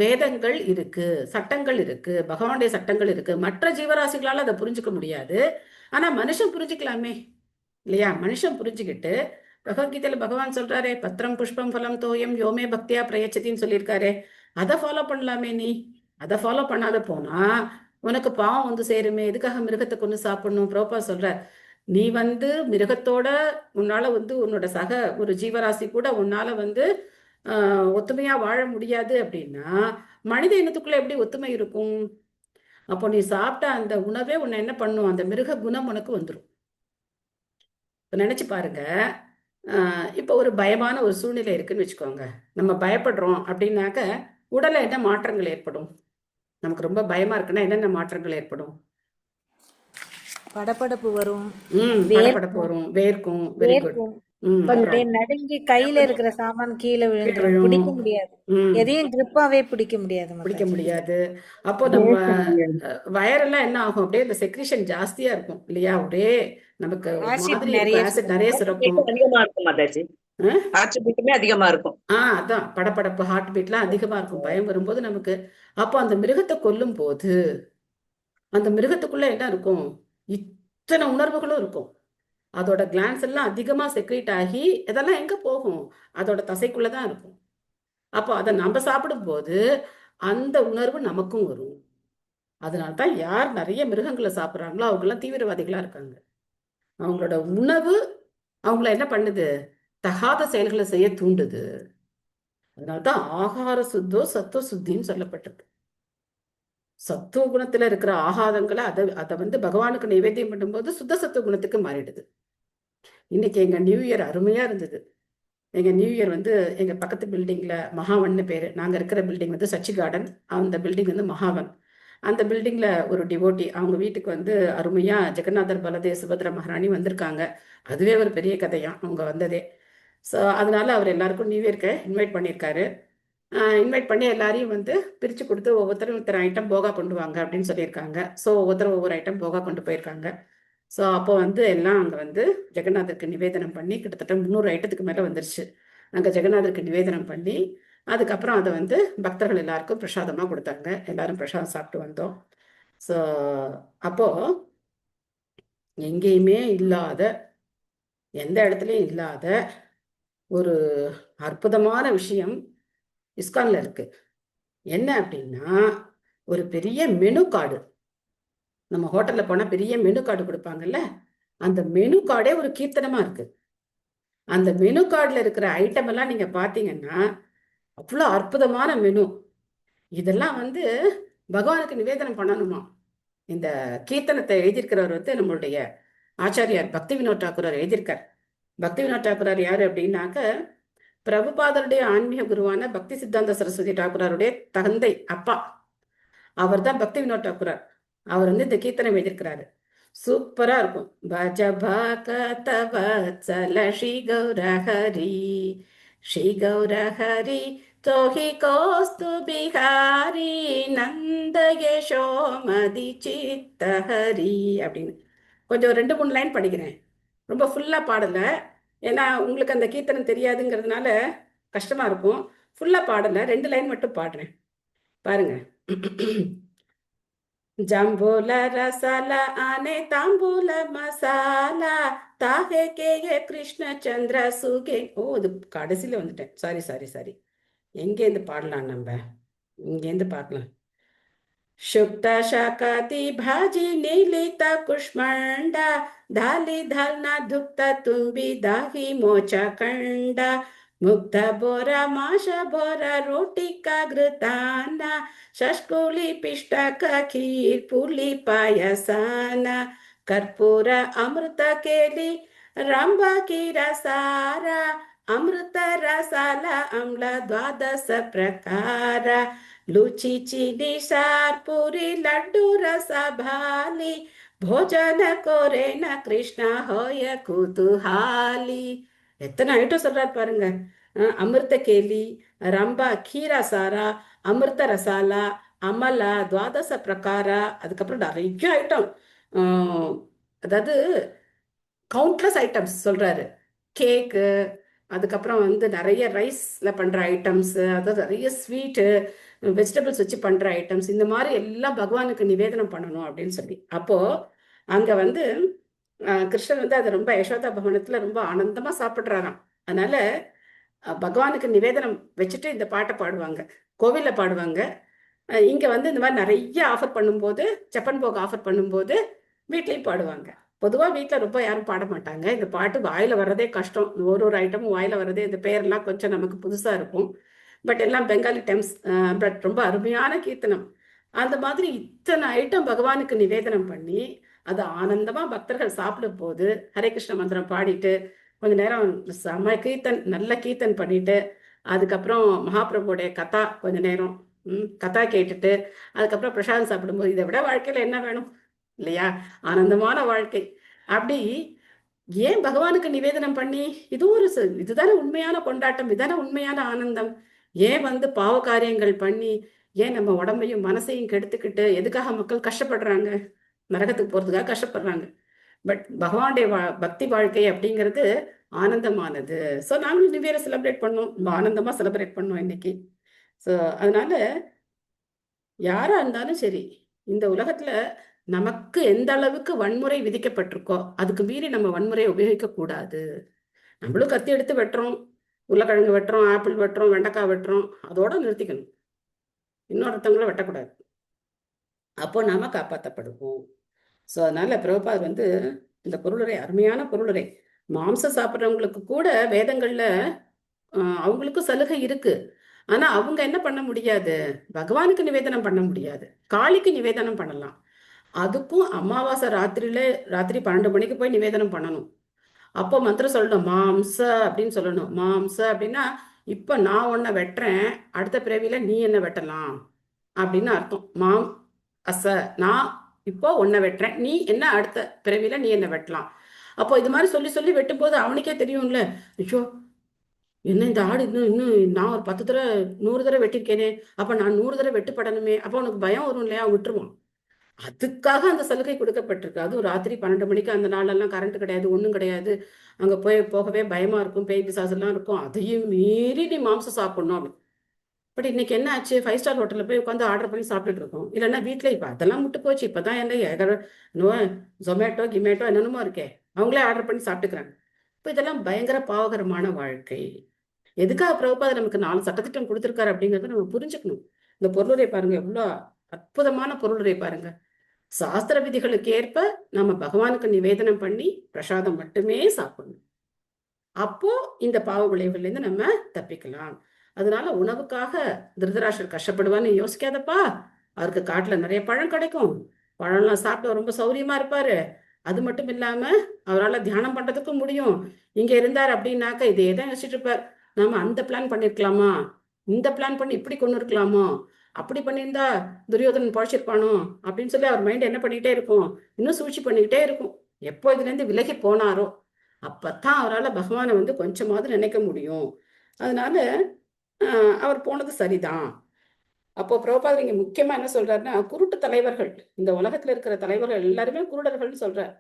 வேதங்கள் இருக்கு, சட்டங்கள் இருக்கு, பகவானுடைய சட்டங்கள் இருக்கு. மற்ற ஜீவராசிகளால அதை புரிஞ்சுக்க முடியாது, ஆனா மனுஷன் புரிஞ்சுக்கலாமே இல்லையா? மனுஷன் புரிஞ்சுக்கிட்டு பகவத்கீதையில பகவான் சொல்றாரே, பத்திரம் புஷ்பம் பலம் தோயம் யோமே பக்தியா பிரயச்சத்தின்னு சொல்லியிருக்காரு. அதை ஃபாலோ பண்ணலாமே. நீ அதை ஃபாலோ பண்ணாத போனா உனக்கு பாவம் சேருமே. எதுக்காக மிருகத்தை கொண்டு சாப்பிடணும்? பிரபுபா சொல்ற, நீ மிருகத்தோட உன்னால உன்னோட சக ஒரு ஜீவராசி கூட உன்னால ஒத்துமையா வாழ முடியாது அப்படின்னா மனித இனத்துக்குள்ள எப்படி ஒத்துமை இருக்கும்? அப்போ நீ சாப்பிட்ட அந்த உணவே உன்னை என்ன பண்ணும்? அந்த மிருக குணம் உனக்கு வந்துடும். நினைச்சு பாருங்க. இப்போ ஒரு பயமான ஒரு சூழ்நிலை இருக்குன்னு வச்சுக்கோங்க. நம்ம பயப்படுறோம் அப்படின்னாக்க உடல்ல என்ன மாற்றங்கள் ஏற்படும்? நமக்கு ரொம்ப பயமா இருக்குன்னா என்னென்ன மாற்றங்கள் ஏற்படும்?
படபடப்பு வரும்,
படபடப்பு வரும், வேர்க்கும். Very good.
நடுங்கி கையில இருக்கிற சாமான் கீழே விழுந்துரும், பிடிக்க முடியாது, எதையும் கிரிப்பாவே பிடிக்க முடியாது.
அப்போ நம்ம வயரெல்லாம் என்ன ஆகும்? அப்படியே இந்த செக்ரீஷன் ஜாஸ்தியா இருக்கும் இல்லையா? ஒரே நமக்கு நிறைய சுரக்கும்.
அதிகமா இருக்கும்.
அதான் படபடப்பு, ஹார்ட் பீட்லாம் அதிகமா இருக்கும் பயம் வரும்போது நமக்கு. அப்போ அந்த மிருகத்தை கொல்லும் போது அந்த மிருகத்துக்குள்ள என்ன இருக்கும்? இத்தனை உணர்வுகளும் இருக்கும். அதோட கிளான்ஸ் எல்லாம் அதிகமா செக்ரேட் ஆகி இதெல்லாம் எங்க போகும்? அதோட தசைக்குள்ளதான் இருக்கும். அப்போ அதை நம்ம சாப்பிடும் போது அந்த உணர்வு நமக்கும் வரும். அதனால்தான் யார் நிறைய மிருகங்களை சாப்பிட்றாங்களோ அவங்கெல்லாம் தீவிரவாதிகளா இருக்காங்க. அவங்களோட உணவு அவங்கள என்ன பண்ணுது? தகாத செயல்களை செய்ய தூண்டுது. அதனால்தான் ஆகார சுத்தோ சத்துவ சுத்தின்னு சொல்லப்பட்டிருக்கு. சத்துவ குணத்துல இருக்கிற ஆகாரங்களை அதை பகவானுக்கு நைவேத்தியம் பண்ணும்போது சுத்த சத்துவ குணத்துக்கு மாறிடுது. இன்னைக்கு எங்க நியூ இயர் அருமையா இருந்தது. எங்க நியூ இயர் எங்க பக்கத்து பில்டிங்ல மகாவன்னு பேரு. நாங்க இருக்கிற பில்டிங் சச்சி கார்டன், அந்த பில்டிங் மகாவன். அந்த பில்டிங்ல ஒரு டிவோட்டி அவங்க வீட்டுக்கு அருமையா ஜெகநாதர் பலதேவ் சுபத்ரா மகாராணி வந்திருக்காங்க. அதுவே ஒரு பெரிய கதையா அவங்க வந்ததே. ஸோ அதனால அவர் எல்லாருக்கும் நியூ இயர்க்கு இன்வைட் பண்ணியிருக்காரு. இன்வைட் பண்ணி எல்லாரையும் பிரித்து கொடுத்து ஒவ்வொருத்தரும் ஐட்டம் போகா கொண்டு வாங்க அப்படின்னு சொல்லியிருக்காங்க. ஸோ ஒவ்வொருத்தரும் ஒவ்வொரு ஐட்டம் போகா கொண்டு போயிருக்காங்க. ஸோ அப்போ எல்லாம் அங்கே ஜெகநாதருக்கு நிவேதனம் பண்ணி கிட்டத்தட்ட 300 ஐட்டத்துக்கு மேலே வந்துருச்சு. அங்கே ஜெகநாதருக்கு நிவேதனம் பண்ணி அதுக்கப்புறம் அதை பக்தர்கள் எல்லாருக்கும் பிரசாதமாக கொடுத்தாங்க. எல்லாரும் பிரசாதம் சாப்பிட்டு வந்தோம். ஸோ அப்போது எங்கேயுமே இல்லாத, எந்த இடத்துலையும் இல்லாத ஒரு அற்புதமான விஷயம் இஸ்கான்ல இருக்கு. என்ன அப்படின்னா, ஒரு பெரிய மெனு கார்டு. நம்ம ஹோட்டல்ல போனா பெரிய மெனு கார்டு கொடுப்பாங்கல்ல, அந்த மெனு கார்டே ஒரு கீர்த்தனமா இருக்கு. அந்த மெனு கார்டுல இருக்கிற ஐட்டம் எல்லாம் நீங்க பாத்தீங்கன்னா அவ்வளோ அற்புதமான மெனு. இதெல்லாம் பகவானுக்கு நிவேதனம் பண்ணணுமா. இந்த கீர்த்தனத்தை எழுதியிருக்கிறவர் நம்மளுடைய ஆச்சாரியார் பக்தி வினோத் தாக்கூரார் எழுதியிருக்கார். பக்தி வினோத் தாக்கூரார் யாரு அப்படின்னாக்க, பிரபுபாதருடைய ஆன்மீக குருவான பக்தி சித்தாந்த சரஸ்வதி தாக்கூராருடைய தந்தை அப்பா. அவர் தான் பக்தி வினோத் தாக்கூரார். அவர் இந்த கீர்த்தனை எழுதியிருக்கிறாரு. சூப்பரா இருக்கும். பஜ பகத வத்சல ஸ்ரீ கௌரஹரி ஸ்ரீ கௌரஹரி தோஹி கோஸ்து பிஹாரி நந்த யசோமதி சித்தஹரி அப்படின்னு கொஞ்சம் 2-3 லைன் படிக்கிறேன். ரொம்ப ஃபுல்லா பாடல, ஏன்னா உங்களுக்கு அந்த கீர்த்தனம் தெரியாதுங்கிறதுனால கஷ்டமா இருக்கும். ஃபுல்லா பாடல, 2 லைன் மட்டும் பாடுறேன் பாருங்க. ஜம்பூல ரசால ஆனே தாம்பூல மசாலா தாஹே கே ஏ கிருஷ்ணச்சந்திர சுகே. ஓ, இது கடைசியில வந்துட்டேன். சாரி. எங்கேருந்து பாடலாம்? நம்ம இங்கேருந்து பார்க்கலாம். शुक्ता शाकाती भाजी नीलिता कुष्मांडा धाली धालना दुक्ता तुम्बी दाही मोचा कंडा मुग्धा बोरा माशा बोरा रोटी का घृताना शष्कुली पिष्टा का खीर पुली पायसाना कर्पूर अमृत केली रांबा की रसारा अमृत रसाला अम्ल द्वादश प्रकार लुची चीनी सार पूरी लड्डू रसा भाली भोजन कोरे न कृष्णा होय कुतूहाली. எத்தனை ஐட்டம் சொல்றாரு பாருங்க. அமிர்த கேலி, ரம்பா, கீரா சாரா, அமிர்த ரசாலா, அமலா, துவாதச பிரகாரா, அதுக்கப்புறம் நிறைய ஐட்டம். அதாவது கவுண்ட்லெஸ் ஐட்டம்ஸ் சொல்றாரு. கேக்கு, அதுக்கப்புறம் நிறைய ரைஸ்ல பண்ற ஐட்டம்ஸ், அதாவது நிறைய ஸ்வீட்டு, வெஜிடபிள்ஸ் வச்சு பண்ற ஐட்டம்ஸ், இந்த மாதிரி எல்லாம் பகவானுக்கு நிவேதனம் பண்ணணும் அப்படின்னு சொல்லி. அப்போ அங்க கிருஷ்ணர் அதை ரொம்ப யசோதா பவனத்துல ரொம்ப ஆனந்தமா சாப்பிடுறாராம். அதனால பகவானுக்கு நிவேதனம் வச்சுட்டு இந்த பாட்டை பாடுவாங்க, கோவில்ல பாடுவாங்க. இங்க இந்த மாதிரி நிறைய ஆஃபர் பண்ணும்போது, செப்பன் போக ஆஃபர் பண்ணும்போது வீட்லயும் பாடுவாங்க. பொதுவா வீட்டுல ரொம்ப யாரும் பாட மாட்டாங்க. இந்த பாட்டு வாயில வர்றதே கஷ்டம். ஒரு ஐட்டமும் வாயில வர்றதே, இந்த பேரெல்லாம் கொஞ்சம் நமக்கு புதுசா இருக்கும். பட் எல்லாம் பெங்காலி டைம்ஸ், பட் ரொம்ப அருமையான கீர்த்தனம். அந்த மாதிரி இத்தனை ஐட்டம் பகவானுக்கு நிவேதனம் பண்ணி அது ஆனந்தமா பக்தர்கள் சாப்பிடும் போது ஹரே கிருஷ்ண மந்திரம் பாடிட்டு கொஞ்ச நேரம் நல்ல கீர்த்தன் பண்ணிட்டு, அதுக்கப்புறம் மகாபிரபுடைய கதா கொஞ்ச நேரம் கதா கேட்டுட்டு, அதுக்கப்புறம் பிரசாதம் சாப்பிடும்போது இதை விட வாழ்க்கையில என்ன வேணும் இல்லையா? ஆனந்தமான வாழ்க்கை. அப்படி ஏன் பகவானுக்கு நிவேதனம் பண்ணி, இதுதானே உண்மையான கொண்டாட்டம், இதுதானே உண்மையான ஆனந்தம். ஏன் பாவ காரியங்கள் பண்ணி, ஏன் நம்ம உடம்பையும் மனசையும் கெடுத்துக்கிட்டு எதுக்காக மக்கள் கஷ்டப்படுறாங்க? நரகத்துக்கு போறதுக்காக கஷ்டப்படுறாங்க. பட் பகவானுடைய பக்தி வாழ்க்கை அப்படிங்கிறது ஆனந்தமானது. ஸோ நாங்களும் நியூ இயரை செலிப்ரேட் பண்ணோம், ரொம்ப ஆனந்தமா செலிப்ரேட் பண்ணோம் இன்னைக்கு. ஸோ அதனால யாரா இருந்தாலும் சரி, இந்த உலகத்துல நமக்கு எந்த அளவுக்கு வன்முறை விதிக்கப்பட்டிருக்கோ அதுக்கு மீறி நம்ம வன்முறையை உபயோகிக்க கூடாது. நம்மளும் கத்தி எடுத்து வெட்டுறோம், உருளைக்கிழங்கு வெட்டுறோம், ஆப்பிள் வெட்டுறோம், வெண்டைக்காய் வெட்டுறோம், அதோட நிறுத்திக்கணும். இன்னொருத்தவங்கள வெட்டக்கூடாது. அப்போ நாம காப்பாற்றப்படுவோம். ஸோ அதனால பிரபுபாத் இந்த பொருளுரை அருமையான பொருளுரை. மாம்சம் சாப்பிட்றவங்களுக்கு கூட வேதங்கள்ல அவங்களுக்கும் சலுகை இருக்கு. ஆனா அவங்க என்ன பண்ண முடியாது? பகவானுக்கு நிவேதனம் பண்ண முடியாது. காளிக்கு நிவேதனம் பண்ணலாம். அதுக்கும் அமாவாசை ராத்திரி 12 மணிக்கு போய் நிவேதனம் பண்ணணும். அப்போ மந்திரம் சொல்லணும், மாம்ச அப்படின்னு சொல்லணும். மாம்ச அப்படின்னா இப்ப நான் உன்னை வெட்டுறேன், அடுத்த பிறவியில நீ என்ன வெட்டலாம் அப்படின்னு அர்த்தம். மாம் அச, நான் இப்போ உன்னை வெட்டுறேன், நீ என்ன அடுத்த பிறவியில நீ என்ன வெட்டலாம். அப்போ இது மாதிரி சொல்லி சொல்லி வெட்டும்போது அவனுக்கே தெரியும்ல, ஐயோ என்ன இந்த ஆடு இன்னும் நான் ஒரு 10 தடவை 100 தடவை வெட்டிருக்கேனே, அப்ப நான் 100 தடவை வெட்டுப்படணுமே, அப்போ உனக்கு பயம் வரும் இல்லையா? விட்டுருவான். அதுக்காக அந்த சலுகை கொடுக்கப்பட்டிருக்கு. அதுவும் ராத்திரி 12 மணிக்கு. அந்த நாளெல்லாம் கரண்ட் கிடையாது, ஒன்றும் கிடையாது. அங்க போகவே பயமா இருக்கும், பேய் பிசாசெல்லாம் இருக்கும். அதையும் மீறி நீ மாம்சம் சாப்பிடணும் அப்படி. பட் இன்னைக்கு என்ன ஆச்சு? 5 ஸ்டார் ஹோட்டல்ல போய் உட்காந்து ஆர்டர் பண்ணி சாப்பிட்டுட்டு இருக்கோம். இல்லைன்னா வீட்டுல இப்ப அதெல்லாம் விட்டு போச்சு. இப்பதான் ஜொமேட்டோ கிமேட்டோ என்னென்னமோ இருக்கே, அவங்களே ஆர்டர் பண்ணி சாப்பிட்டுக்கிறாங்க. இப்போ இதெல்லாம் பயங்கர பாவகரமான வாழ்க்கை. எதுக்காக பிரபுபாத நமக்கு 4 சட்டத்திட்டம் கொடுத்துருக்காரு அப்படிங்கறத நம்ம புரிஞ்சுக்கணும். இந்த பொருளுரை பாருங்க, எவ்வளவு அற்புதமான பொருளுரை பாருங்க. சாஸ்திர விதிகளுக்கு ஏற்ப நம்ம பகவானுக்கு நிவேதனம் பண்ணி பிரசாதம் மட்டுமே சாப்பிடணும். அப்போ இந்த பாவ விளைவுல இருந்து நம்ம தப்பிக்கலாம். அதனால உணவுக்காக திருதராஷ்டிரர் கஷ்டப்படுவான்னு யோசிக்காதப்பா. அவருக்கு காட்டுல நிறைய பழம் கிடைக்கும், பழம்லாம் சாப்பிட்டு ரொம்ப சௌரியமா இருப்பாரு. அது மட்டும் இல்லாம அவரால் தியானம் பண்றதுக்கும் முடியும். இங்க இருந்தார் அப்படின்னாக்க இதே தான் யோசிச்சுட்டு இருப்பார், நாம அந்த பிளான் பண்ணிருக்கலாமா, இந்த பிளான் பண்ணி இப்படி கொண்டு இருக்கலாமோ, அப்படி பண்ணியிருந்தா துரியோதனன் பழச்சிருப்பானோ அப்படின்னு சொல்லி அவர் மைண்ட் என்ன பண்ணிக்கிட்டே இருக்கும், இன்னும் சூழ்ச்சி பண்ணிக்கிட்டே இருக்கும். எப்போ இதுலேருந்து விலகி போனாரோ அப்பத்தான் அவரால் பகவானை வந்து கொஞ்சமாவது நினைக்க முடியும். அதனால அவர் போனது சரிதான். அப்போ பிரபுபாதர் இங்க முக்கியமா என்ன சொல்றாருன்னா, குருட்டு தலைவர்கள், இந்த உலகத்துல இருக்கிற தலைவர்கள் எல்லாருமே குருடர்கள்னு சொல்றார்.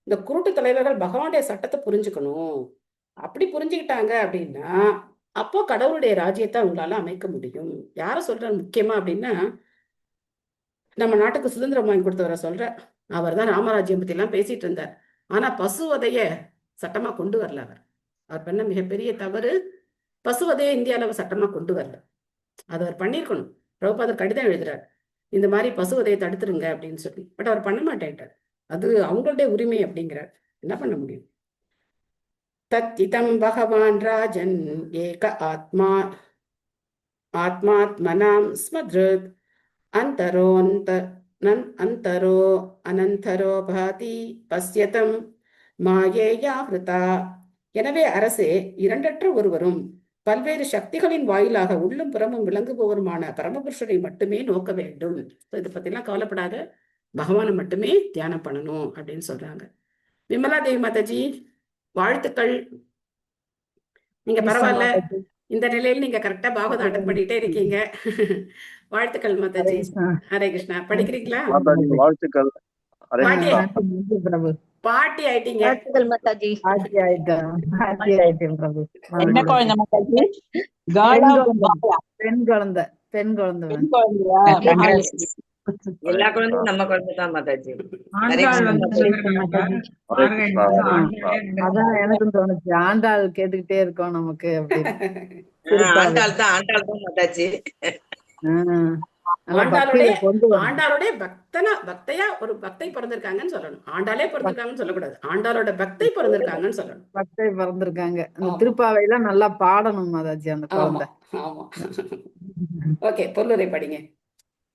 இந்த குருட்டு தலைவர்கள் பகவானுடைய சட்டத்தை புரிஞ்சுக்கணும். அப்படி புரிஞ்சுக்கிட்டாங்க அப்படின்னா அப்போ கடவுளுடைய ராஜ்யத்தை அவங்களால அமைக்க முடியும். யார சொல்றாரு முக்கியமா அப்படின்னா, நம்ம நாட்டுக்கு சுதந்திரம் வாங்கி கொடுத்தவரை சொல்ற. அவர் தான் ராமராஜ்யம் பத்தி எல்லாம் பேசிட்டு இருந்தார். ஆனா பசுவதைய சட்டமா கொண்டு வரல. அவர் பண்ண மிகப்பெரிய தவறு, பசுவதைய இந்தியாவில் சட்டமா கொண்டு வரல. அதை அவர் பண்ணியிருக்கணும். பிரபுபாதர் கடிதம் எழுதுறார், இந்த மாதிரி பசுவதையை தடுத்துருங்க அப்படின்னு சொல்லி. பட் அவர் பண்ண மாட்டேன்ட்டார். அது அவங்களுடைய உரிமை அப்படிங்கிறார். என்ன பண்ண முடியும்? தத்திதம் பகவான் ராஜன் ஏக ஆத்மாத்மனாம் ஸ்மத்ருத் அந்தரோ அனந்தரோ பாதி பஸ்யதம் மாயேயா ஹிருதா. எனவே அரசே, இரண்டற்ற ஒருவரும் பல்வேறு சக்திகளின் வாயிலாக உள்ளும் புறமும் விளங்குபவருமான பரமபுருஷரை மட்டுமே நோக்க வேண்டும். இதை பத்திலாம் கவலைப்படாத, பகவானை மட்டுமே தியானம் பண்ணணும் அப்படின்னு சொல்றாங்க. விமலா தேவி மாதாஜி, வாழ்த்துக்கள். நீங்க பரவாயில்ல, இந்த நிலையில் நீங்க கரெக்டா பாகவதம் அட்டன் பண்ணிட்டே இருக்கீங்க. வாழ்த்துக்கள் மாதாஜி. ஹரே கிருஷ்ணா. படிக்கிறீங்களா?
வாழ்த்துக்கள்.
பாட்டி ஆயிட்டீங்க.
வாழ்த்துக்கள் மாதாஜி.
பாட்டி ஆயிட்டேன் பிரபு.
என்ன குழந்தை மாதாஜி?
பெண் குழந்தை. பெண் குழந்தை.
எல்லா குழந்தையும் நம்ம குழந்தை தான் மாதாஜி.
அதான் எனக்கும் தோணுச்சு, ஆண்டாள் கேட்டுக்கிட்டே இருக்கோம் நமக்கு அப்படின்னு.
ஆண்டாள் தான் மாதாஜி.
ஆண்டாளுடைய பக்தையா ஒரு பக்தை பிறந்திருக்காங்கன்னு சொல்லணும். ஆண்டாளே பிறந்திருக்காங்கன்னு சொல்லக்கூடாது, ஆண்டாளோட பக்தை பிறந்திருக்காங்கன்னு சொல்லணும்.
பக்தை பிறந்திருக்காங்க. அந்த திருப்பாவையில நல்லா பாடணும் மாதாஜி அந்த குழந்தை.
ஆமா. ஓகே, பொருளுரை படிங்க.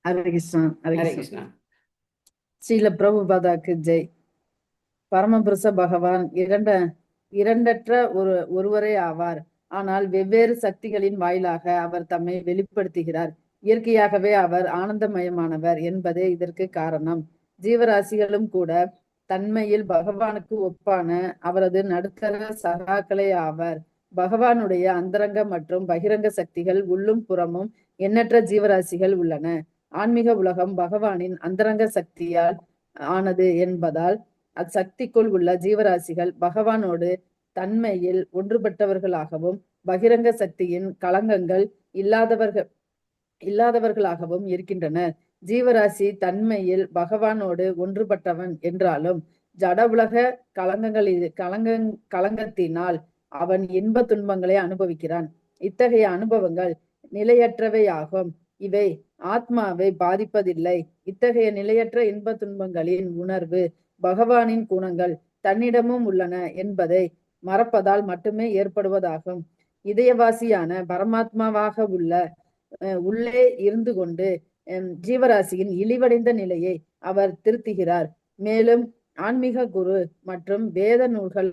ஹரே கிருஷ்ணா. ஹரே கிருஷ்ணா. ஸ்ரீல பிரபுபாதாக்கு ஜெய். பரமபுருஷ பகவான் இரண்டற்ற ஒருவரே ஆவார். ஆனால் வெவ்வேறு சக்திகளின் வாயிலாக அவர் தம்மை வெளிப்படுத்துகிறார். இயற்கையாகவே அவர் ஆனந்தமயமானவர் என்பதே இதற்கு காரணம். ஜீவராசிகளும் கூட தன்மையில் பகவானுக்கு ஒப்பான அவரது நடுத்தர சகாக்களே ஆவர். பகவானுடைய அந்தரங்க மற்றும் பகிரங்க சக்திகள் உள்ளும் புறமும் எண்ணற்ற ஜீவராசிகள் உள்ளன. ஆன்மீக உலகம் பகவானின் அந்தரங்க சக்தியால் ஆனது என்பதால் அச்சக்திக்குள் உள்ள ஜீவராசிகள் பகவானோடு தன்மையில் ஒன்றுபட்டவர்களாகவும் பகிரங்க சக்தியின் களங்கங்கள் இல்லாதவர்களாகவும் இருக்கின்றனர். ஜீவராசி தன்மையில் பகவானோடு ஒன்றுபட்டவன் என்றாலும் ஜட உலக களங்கத்தினால் அவன் இன்ப துன்பங்களை அனுபவிக்கிறான். இத்தகைய அனுபவங்கள் நிலையற்றவையாகும். இவை ஆத்மாவை பாதிப்பதில்லை. இத்தகைய நிலையற்ற இன்ப துன்பங்களின் உணர்வு பகவானின் குணங்கள் தன்னிடமும் உள்ளன என்பதை மறப்பதால் மட்டுமே ஏற்படுவதாகும். இதயவாசியான பரமாத்மாவாக உள்ளே இருந்து கொண்டு ஜீவராசியின் இழிவடைந்த நிலையை அவர் திருத்துகிறார். மேலும் ஆன்மீக குரு மற்றும் வேத நூல்கள்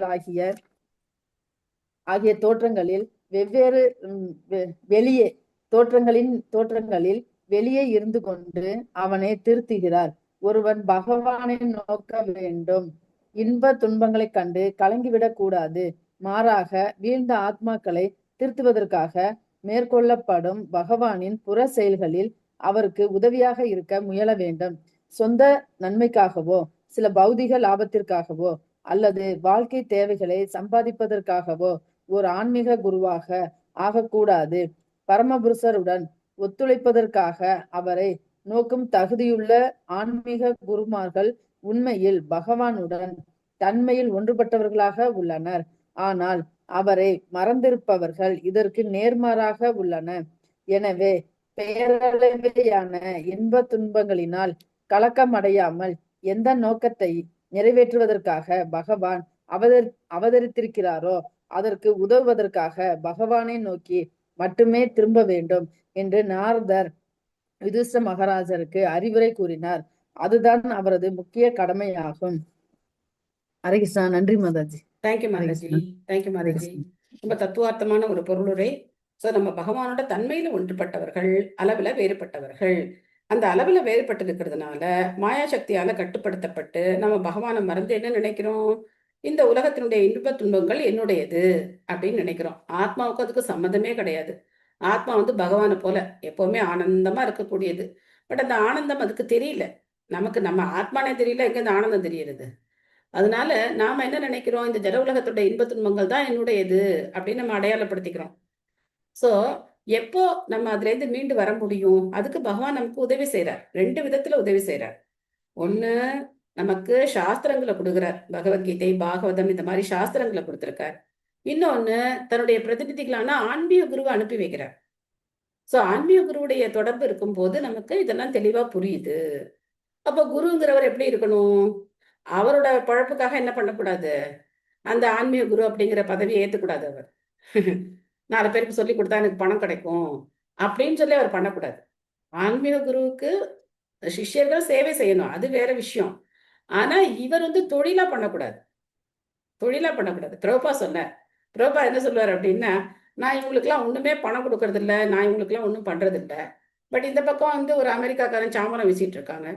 ஆகிய தோற்றங்களில் வெளியே இருந்து கொண்டு அவனை திருத்துகிறார். ஒருவன் பகவானை நோக்க வேண்டும். இன்ப துன்பங்களை கண்டு கலங்கிவிடக் கூடாது. மாறாக வீழ்ந்த ஆத்மாக்களை திருத்துவதற்காக மேற்கொள்ளப்படும் பகவானின் புற செயல்களில் அவருக்கு உதவியாக இருக்க முயல வேண்டும். சொந்த நன்மைக்காகவோ சில பௌதிக லாபத்திற்காகவோ அல்லது வாழ்க்கை தேவைகளை சம்பாதிப்பதற்காகவோ ஒரு ஆன்மீக குருவாக ஆகக்கூடாது. பரமபுருஷருடன் ஒத்துழைப்பதற்காக அவரை நோக்கும் தகுதியுள்ள ஆன்மீக குருமார்கள் உண்மையில் பகவானுடன் தன்மையில் ஒன்றுபட்டவர்களாக உள்ளனர். ஆனால் அவரை மறந்திருப்பவர்கள் இதற்கு நேர்மாறாக உள்ளனர். எனவே பெயரளவையான இன்ப துன்பங்களினால் கலக்கமடையாமல் எந்த நோக்கத்தை நிறைவேற்றுவதற்காக பகவான் அவதரித்திருக்கிறாரோ அதற்கு உதவுவதற்காக பகவானை நோக்கி மட்டுமே திரும்ப வேண்டும் என்று நாரதர் யுதிஷ்ட மகாராஜருக்கு அறிவுரை கூறினார். அதுதான் அவரது முக்கிய கடமையாகும். ஹரே கிருஷ்ணா. நன்றி மாதாஜி.
தேங்க்யூ மாதாஜி. தேங்க்யூ மாதாஜி. ரொம்ப தத்துவார்த்தமான ஒரு பொருளுரை. சோ நம்ம பகவானோட தன்மையில ஒன்றுபட்டவர்கள், அளவுல வேறுபட்டவர்கள். அந்த அளவுல வேறுபட்டு இருக்கிறதுனால மாயாசக்தியால கட்டுப்படுத்தப்பட்டு நம்ம பகவானை மறந்து என்ன நினைக்கிறோம்? இந்த உலகத்தினுடைய இன்ப துன்பங்கள் என்னுடையது அப்படின்னு நினைக்கிறோம். ஆத்மாவுக்கு அதுக்கு சம்மந்தமே கிடையாது. ஆத்மா வந்து பகவானை போல எப்பவுமே ஆனந்தமா இருக்கக்கூடியது. பட் அந்த ஆனந்தம் அதுக்கு தெரியல. நமக்கு நம்ம ஆத்மானே தெரியல, எங்க இந்த ஆனந்தம் தெரியறது? அதனால நாம என்ன நினைக்கிறோம்? இந்த ஜட உலகத்துடைய இன்ப துன்பங்கள் தான் என்னுடையது அப்படின்னு நம்ம அடையாளப்படுத்திக்கிறோம். சோ எப்போ நம்ம அதுல இருந்து மீண்டு வர முடியும்? அதுக்கு பகவான் நமக்கு உதவி செய்யறார். 2 விதத்துல உதவி செய்யறார். ஒண்ணு, நமக்கு சாஸ்திரங்களை கொடுக்கிறார். பகவத்கீதை, பாகவதம் இந்த மாதிரி சாஸ்திரங்களை கொடுத்திருக்கார். இன்னொன்னு, தன்னுடைய பிரதிநிதிகளான ஆன்மீக குருவை அனுப்பி வைக்கிறார். சோ ஆன்மீக குருவுடைய தொடர்பு இருக்கும்போது நமக்கு இதெல்லாம் தெளிவா புரியுது. அப்ப குருங்கிறவர் எப்படி இருக்கணும்? அவரோட பழப்புக்காக என்ன பண்ணக்கூடாது? அந்த ஆன்மீக குரு அப்படிங்கிற பதவியை ஏத்துக்கூடாது. அவர் 4 பேருக்கு சொல்லி கொடுத்தா எனக்கு பணம் கிடைக்கும் அப்படின்னு சொல்லி அவர் பண்ணக்கூடாது. ஆன்மீக குருவுக்கு சிஷ்யர்கள் சேவை செய்யணும், அது வேற விஷயம். ஆனா இவர் வந்து தொழிலா பண்ணக்கூடாது. பிரபுபா சொன்னார். பிரபுபா என்ன சொல்லுவார் அப்படின்னா, நான் இவங்களுக்குலாம் ஒண்ணுமே பணம் கொடுக்கறது இல்லை, நான் இவங்களுக்குலாம் ஒன்றும் பண்றது இல்லை. பட் இந்த பக்கம் வந்து ஒரு அமெரிக்காக்காரன் சாமரம் வீசிட்டு இருக்காங்க,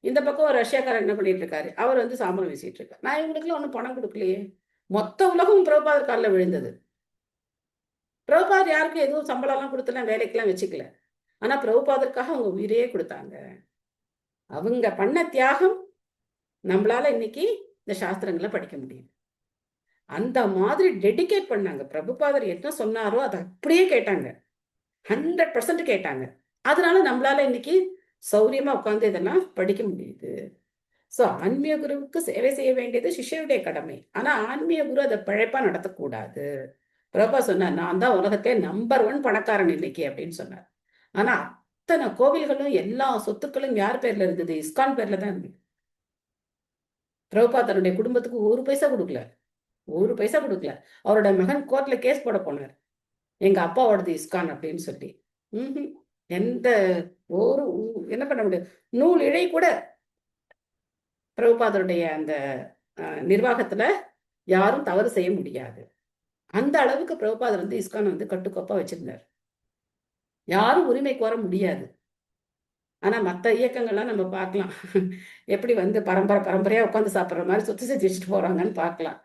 இந்த பக்கம் ஒரு ரஷ்யாக்காரன் என்ன பண்ணிட்டு இருக்காரு, அவர் வந்து சாமரம் வீசிட்டு இருக்காரு. நான் இவங்களுக்குலாம் ஒன்றும் பணம் கொடுக்கலையே. மொத்த உலகம் பிரபுபாதர் காலில் விழுந்தது. பிரபுபாதர் யாருக்கும் எதுவும் சம்பளம்லாம் கொடுத்துலாம் வேலைக்கெல்லாம் வச்சுக்கல. ஆனா பிரபுபாதருக்காக அவங்க உயிரையே கொடுத்தாங்க. அவங்க பண்ண தியாகம் நம்மளால இன்னைக்கு இந்த சாஸ்திரங்களை படிக்க முடியும். அந்த மாதிரி டெடிகேட் பண்ணாங்க. பிரபுபாதர் என்ன சொன்னாரோ அதை அப்படியே கேட்டாங்க, 100% கேட்டாங்க. அதனால நம்மளால இன்னைக்கு சௌரியமா உட்கார்ந்து இதெல்லாம் படிக்க முடியுது. சோ ஆன்மீக குருவுக்கு சேவை செய்ய வேண்டியது சிஷ்யனுடைய கடமை. ஆனா ஆன்மீக குரு அதை பழைப்பா நடத்தக்கூடாது. பிரபா சொன்னார், நான் தான் உலகத்திலே நம்பர் 1 பணக்காரன் இன்னைக்கு அப்படின்னு சொன்னார். ஆனா அத்தனை கோவில்களும் எல்லா சொத்துக்களும் யார் பேர்ல இருந்தது? இஸ்கான் பேர்ல தான் இருந்தது. பிரபா தன்னுடைய குடும்பத்துக்கு 1 பைசா கொடுக்கல. அவரோட மகன் கோர்ட்ல கேஸ் போட போனார், எங்க அப்பாவோடது இஸ்கான் அப்படின்னு சொல்லி. எந்த ஒரு என்ன பண்ண முடியாது, நூல் இழை கூட பிரபுபாதருடைய அந்த நிர்வாகத்துல யாரும் தவறு செய்ய முடியாது. அந்த அளவுக்கு பிரபுபாதர் வந்து இஸ்கான் வந்து கட்டுக்கோப்பா வச்சிருந்தார். யாரும் உரிமை கோர முடியாது. ஆனா மற்ற இயக்கங்கள்லாம் நம்ம பார்க்கலாம், எப்படி வந்து பரம்பரையா உட்காந்து சாப்பிட்ற மாதிரி சொத்து சேர்த்து வச்சுட்டு போறாங்கன்னு பார்க்கலாம்.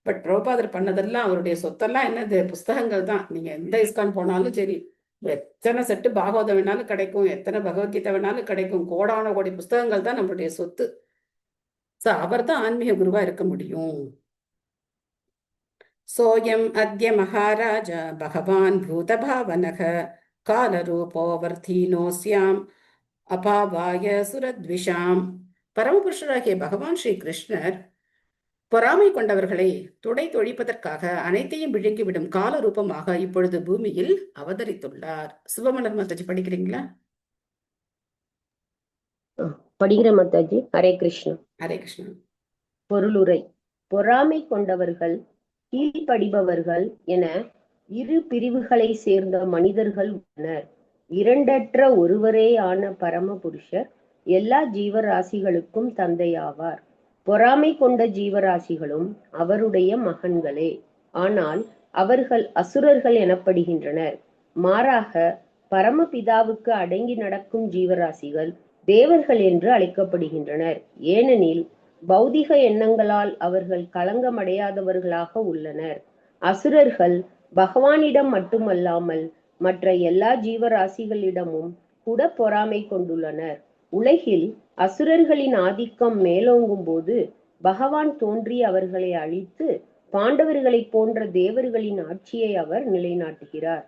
பட் பிரபுபாதர் பண்ணதெல்லாம், அவருடைய சொத்தெல்லாம் என்னது? புஸ்தகங்கள் தான். நீங்க எந்த இஸ்கான் போனாலும் சரி, எத்தனை செட்டு பாகவதம் வேணாலும் கிடைக்கும், எத்தனை பகவத்கீதை வேணாலும் கிடைக்கும், கோடான கோடி புஸ்தகங்கள் தான் நம்மளுடைய சொத்து. சோ அவர் தான் ஆன்மீக குருவா இருக்க முடியும். சோயம் அத்ய மகாராஜ பகவான் பூதபாவனக காலரூபோவர்த்தீனோஸ்யாம் அபாவாய சுரத்விஷாம். பரமபுருஷராகிய பகவான் ஸ்ரீ கிருஷ்ணர் பொறாமை கொண்டவர்களை தொழிப்பதற்காக அனைத்தையும் விழுங்கிவிடும் கால ரூபமாக இப்பொழுது பூமியில் அவதரித்துள்ளார். சிவமலர் மாதாஜி படிக்கிறீங்களா?
படிக்கிற மாதாஜி. ஹரே கிருஷ்ணா.
ஹரே கிருஷ்ணா.
பொருளுரை. பொறாமை கொண்டவர்கள், கீழ்ப்படிபவர்கள் என 2 பிரிவுகளை சேர்ந்த மனிதர்கள் உள்ளனர். இரண்டற்ற ஒருவரே ஆன பரமபுருஷர் எல்லா ஜீவராசிகளுக்கும் தந்தையாவார். பொறாமை கொண்ட ஜீவராசிகளும் அவருடைய மகன்களே. ஆனால் அவர்கள் அசுரர்கள் எனப்படுகின்றனர். மாறாக பரமபிதாவுக்கு அடங்கி நடக்கும் ஜீவராசிகள் தேவர்கள் என்று அழைக்கப்படுகின்றனர். ஏனெனில் பௌதிக எண்ணங்களால் அவர்கள் களங்கமடையாதவர்களாக உள்ளனர். அசுரர்கள் பகவானிடம் மட்டுமல்லாமல் மற்ற எல்லா ஜீவராசிகளிடமும் கூட பொறாமை கொண்டுள்ளனர். உலகில் அசுரர்களின் ஆதிக்கம் மேலோங்கும் போது பகவான் தோன்றி அவர்களை அழித்து பாண்டவர்களை போன்ற தேவர்களின் ஆட்சியை அவர் நிலைநாட்டுகிறார்.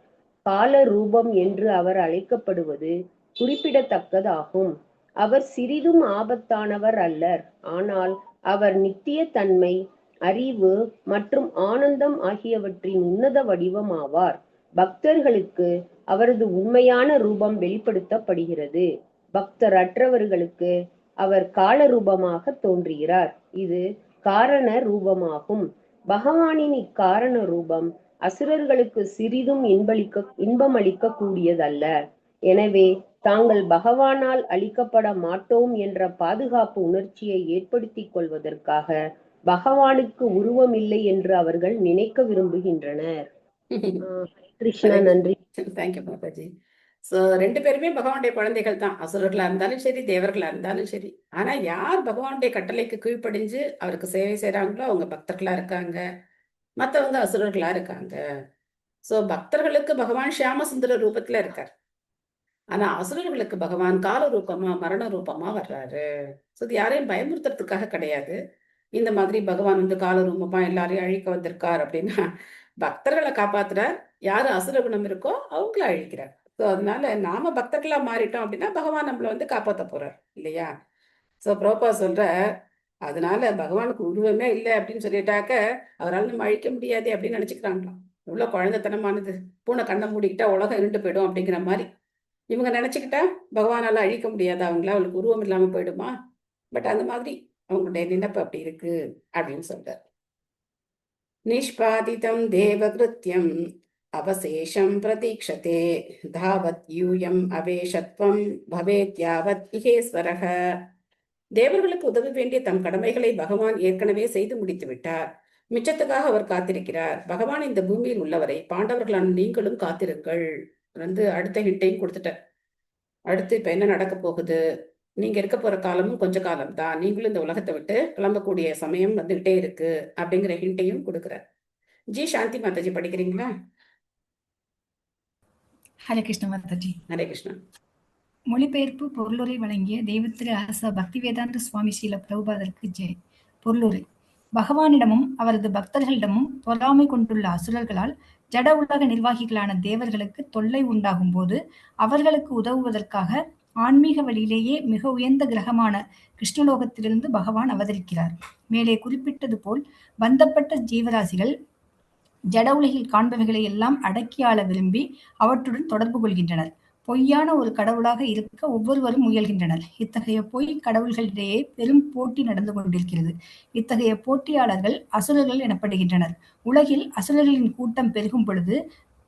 கால ரூபம் என்று அவர் அழைக்கப்படுவது குறிப்பிடத்தக்கதாகும். அவர் சிறிதும் ஆபத்தானவர் அல்லர். ஆனால் அவர் நித்திய தன்மை, அறிவு மற்றும் ஆனந்தம் ஆகியவற்றின் உன்னத வடிவம் ஆவார். பக்தர்களுக்கு அவரது உண்மையான ரூபம் வெளிப்படுத்தப்படுகிறது. பக்தர் அற்றவர்களுக்கு அவர் கால ரூபமாக தோன்றுகிறார். இது காரண ரூபமாகும். பகவானின் இக்காரண ரூபம் அசுரர்களுக்கு சிறிதும் இன்பமளிக்க கூடியதல்ல. எனவே தாங்கள் பகவானால் அளிக்கப்பட மாட்டோம் என்ற பாதுகாப்பு உணர்ச்சியை ஏற்படுத்திக் கொள்வதற்காக பகவானுக்கு உருவம் இல்லை என்று அவர்கள் நினைக்க விரும்புகின்றனர். கிருஷ்ணா, நன்றி.
தேங்க்யூ மாதாஜி. ஸோ 2 பேருமே பகவானுடைய குழந்தைகள் தான். அசுரர்களா இருந்தாலும் சரி, தேவர்களா இருந்தாலும் சரி. ஆனா யார் பகவானுடைய கட்டளைக்கு கீழ்ப்படிஞ்சு அவருக்கு சேவை செய்றாங்களோ அவங்க பக்தர்களா இருக்காங்க, மற்றவங்க அசுரர்களா இருக்காங்க. ஸோ பக்தர்களுக்கு பகவான் ஷியாம சுந்தர ரூபத்துல இருக்கார். ஆனா அசுரர்களுக்கு பகவான் கால ரூபமா மரண ரூபமா வர்றாரு. ஸோ இது யாரையும் பயமுறுத்துறதுக்காக கிடையாது. இந்த மாதிரி பகவான் வந்து கால ரூபமா எல்லாரையும் அழிக்க வந்திருக்கார் அப்படின்னா பக்தர்களை காப்பாத்துறார். யாரு அசுர குணம் இருக்கோ அவங்கள அழிக்கிறார். ஸோ அதனால நாம பக்தர்களா மாறிட்டோம் அப்படின்னா பகவான் நம்மள வந்து காப்பாற்ற போறார் இல்லையா? ஸோ பிரபா சொல்ற அதனால பகவானுக்கு உருவமே இல்லை அப்படின்னு சொல்லிட்டாக்க அவரால் நம்ம அழிக்க முடியாது அப்படின்னு நினைச்சுக்கிறாங்களாம். இவ்வளவு குழந்தைத்தனமானது. பூனை கண்ணை மூடிக்கிட்டா உலகம் இருண்டு போயிடும் அப்படிங்கிற மாதிரி இவங்க நினைச்சுக்கிட்டா பகவானால அழிக்க முடியாது அவங்கள, அவளுக்கு உருவம் இல்லாம போயிடுமா? பட் அந்த மாதிரி அவங்களுடைய நினைப்பு அப்படி இருக்கு அப்படின்னு சொல்றார். நிஷ்பாதிதம் தேவகிருத்யம் அவசேஷம் பிரதீக்ஷதே தாவத் யூயம் அவேஷத்வம் பவேத் யாவத் இகேஸ்வரக. தேவர்களுக்கு உதவ வேண்டிய தம் கடமைகளை பகவான் ஏற்கனவே செய்து முடித்து விட்டார். மிச்சத்துக்காக அவர் காத்திருக்கிறார். பகவான் இந்த பூமியில் உள்ளவரை பாண்டவர்களான நீங்களும் காத்திருங்கள். வந்து அடுத்த ஹிண்ட்டையும் கொடுத்துட்டார். அடுத்து இப்ப என்ன நடக்க போகுது, நீங்க இருக்க போற காலமும் கொஞ்ச காலம் தான், நீங்களும் இந்த உலகத்தை விட்டு கிளம்பக்கூடிய சமயம் வந்துகிட்டே இருக்கு அப்படிங்கிற ஹிண்ட்டையும் கொடுக்குறார். ஜி சாந்தி மாதாஜி படிக்கிறீங்களா?
ஹரே கிருஷ்ண மாதாஜி.
ஹரே கிருஷ்ணா.
மொழிபெயர்ப்பு பொருளுரை வழங்கிய தெய்வத்திரு அரச பக்தி வேதாந்த சுவாமி ஸ்ரீல பிரபுபாதருக்கு ஜெய். பொருளுரை. பகவானிடமும் அவரது பக்தர்களிடமும் பொறாமை கொண்டுள்ள அசுரர்களால் ஜட உலக நிர்வாகிகளான தேவர்களுக்கு தொல்லை உண்டாகும் போது அவர்களுக்கு உதவுவதற்காக ஆன்மீக வழியிலேயே மிக உயர்ந்த கிரகமான கிருஷ்ணலோகத்திலிருந்து பகவான் அவதரிக்கிறார். மேலே குறிப்பிட்டது போல் பந்தப்பட்ட ஜீவராசிகள் ஜட உலகில் காண்பவைகளை எல்லாம் அடக்கியாள விரும்பி அவற்றுடன் தொடர்பு கொள்கின்றனர். பொய்யான ஒரு கடவுளாக இருக்க ஒவ்வொருவரும் முயல்கின்றனர். இத்தகைய பொய் கடவுள்களிடையே பெரும் போட்டி நடந்து கொண்டிருக்கிறது. இத்தகைய போட்டியாளர்கள் அசுரர்கள் எனப்படுகின்றனர். உலகில் அசுரர்களின் கூட்டம் பெருகும் பொழுது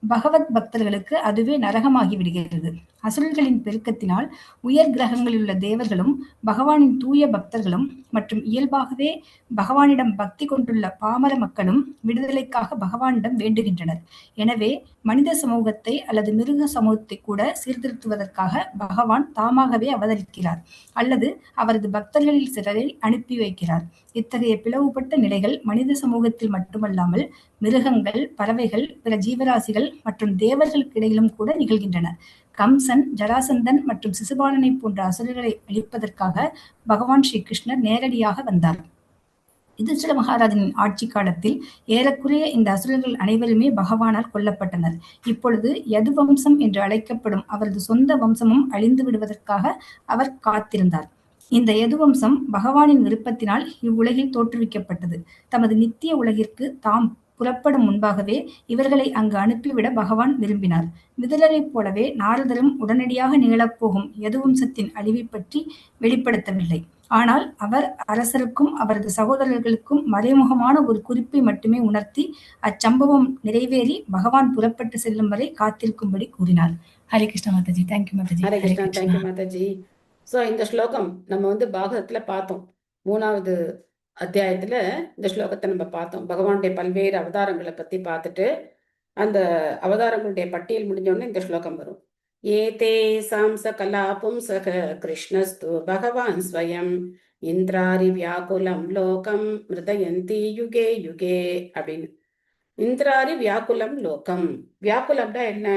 பகவத் பக்தர்களுக்கு அதுவே நரகமாகி விடுகிறது. அசுரர்களின் பெருக்கத்தினால் உயர் கிரகங்களில் உள்ள தேவர்களும் பகவானின் தூய பக்தர்களும் மற்றும் இயல்பாகவே பகவானிடம் பக்தி கொண்டுள்ள பாமர மக்களும் விடுதலைக்காக பகவானிடம் வேண்டுகின்றனர். எனவே மனித சமூகத்தை அல்லது மிருக சமூகத்தை கூட சீர்திருத்துவதற்காக பகவான் தாமாகவே அவதரிக்கிறார் அல்லது அவரது பக்தர்களில் சிலரை அனுப்பி வைக்கிறார். இத்தகைய பிளவுபட்ட நிலைகள் மனித சமூகத்தில் மட்டுமல்லாமல் மிருகங்கள், பறவைகள், பிற ஜீவராசிகள் மற்றும் தேவர்களுக்கு இடையிலும் கூட நிகழ்கின்றன. கம்சன், ஜராசந்தன் மற்றும் சிசுபாலனை போன்ற அசுரர்களை அழிப்பதற்காக பகவான் ஸ்ரீ கிருஷ்ணர் நேரடியாக வந்தார். யுதிஷ்டிர மகாராஜனின் ஆட்சி காலத்தில் ஏறக்குறைய இந்த அசுரர்கள் அனைவருமே பகவானால் கொல்லப்பட்டனர். இப்பொழுது யது வம்சம் என்று அழைக்கப்படும் அவரது சொந்த வம்சமும் அழிந்து விடுவதற்காக அவர் காத்திருந்தார். இந்த யது வம்சம் பகவானின் விருப்பத்தினால் இவ்வுலகில் தோற்றுவிக்கப்பட்டது. தமது நித்திய உலகிற்கு தாம் புறப்படும் முன்பாகவே இவர்களை அங்கு அனுப்பிவிட பகவான் விரும்பினார். விதுரரைப் போலவே நாரதரும் உடனடியாக நிகழப்போகும் யது வம்சத்தின் அழிவை பற்றி வெளிப்படுத்தவில்லை. ஆனால் அவர் அரசருக்கும் அவரது சகோதரர்களுக்கும் மறைமுகமான ஒரு குறிப்பை மட்டுமே உணர்த்தி அச்சம்பவம் நிறைவேறி பகவான் புறப்பட்டு செல்லும் வரை காத்திருக்கும்படி கூறினார். Hare Krishna mataji. Thank you Mataji.
Hare Krishna. Thank you Mataji. So இந்த ஸ்லோகம் நம்ம வந்து பாகவத்துல பார்த்தோம். 3வது அத்தியாயத்துல இந்த ஸ்லோகத்தை நம்ம பார்த்தோம். பகவானுடைய பல்வேறு அவதாரங்களை பத்தி பார்த்துட்டு அந்த அவதாரங்களுடைய பட்டியல் முடிஞ்சோடனே இந்த ஸ்லோகம் வரும். ஏதே சாம்ச கலா பும்சக கிருஷ்ணஸ்து பகவான் ஸ்வயம் இந்திராரி வியாக்குலம் லோகம் மிருதயந்தி யுகே யுகே அப்படின்னு. இந்திராரி வியாக்குலம் லோகம். வியாக்குலம்னா என்ன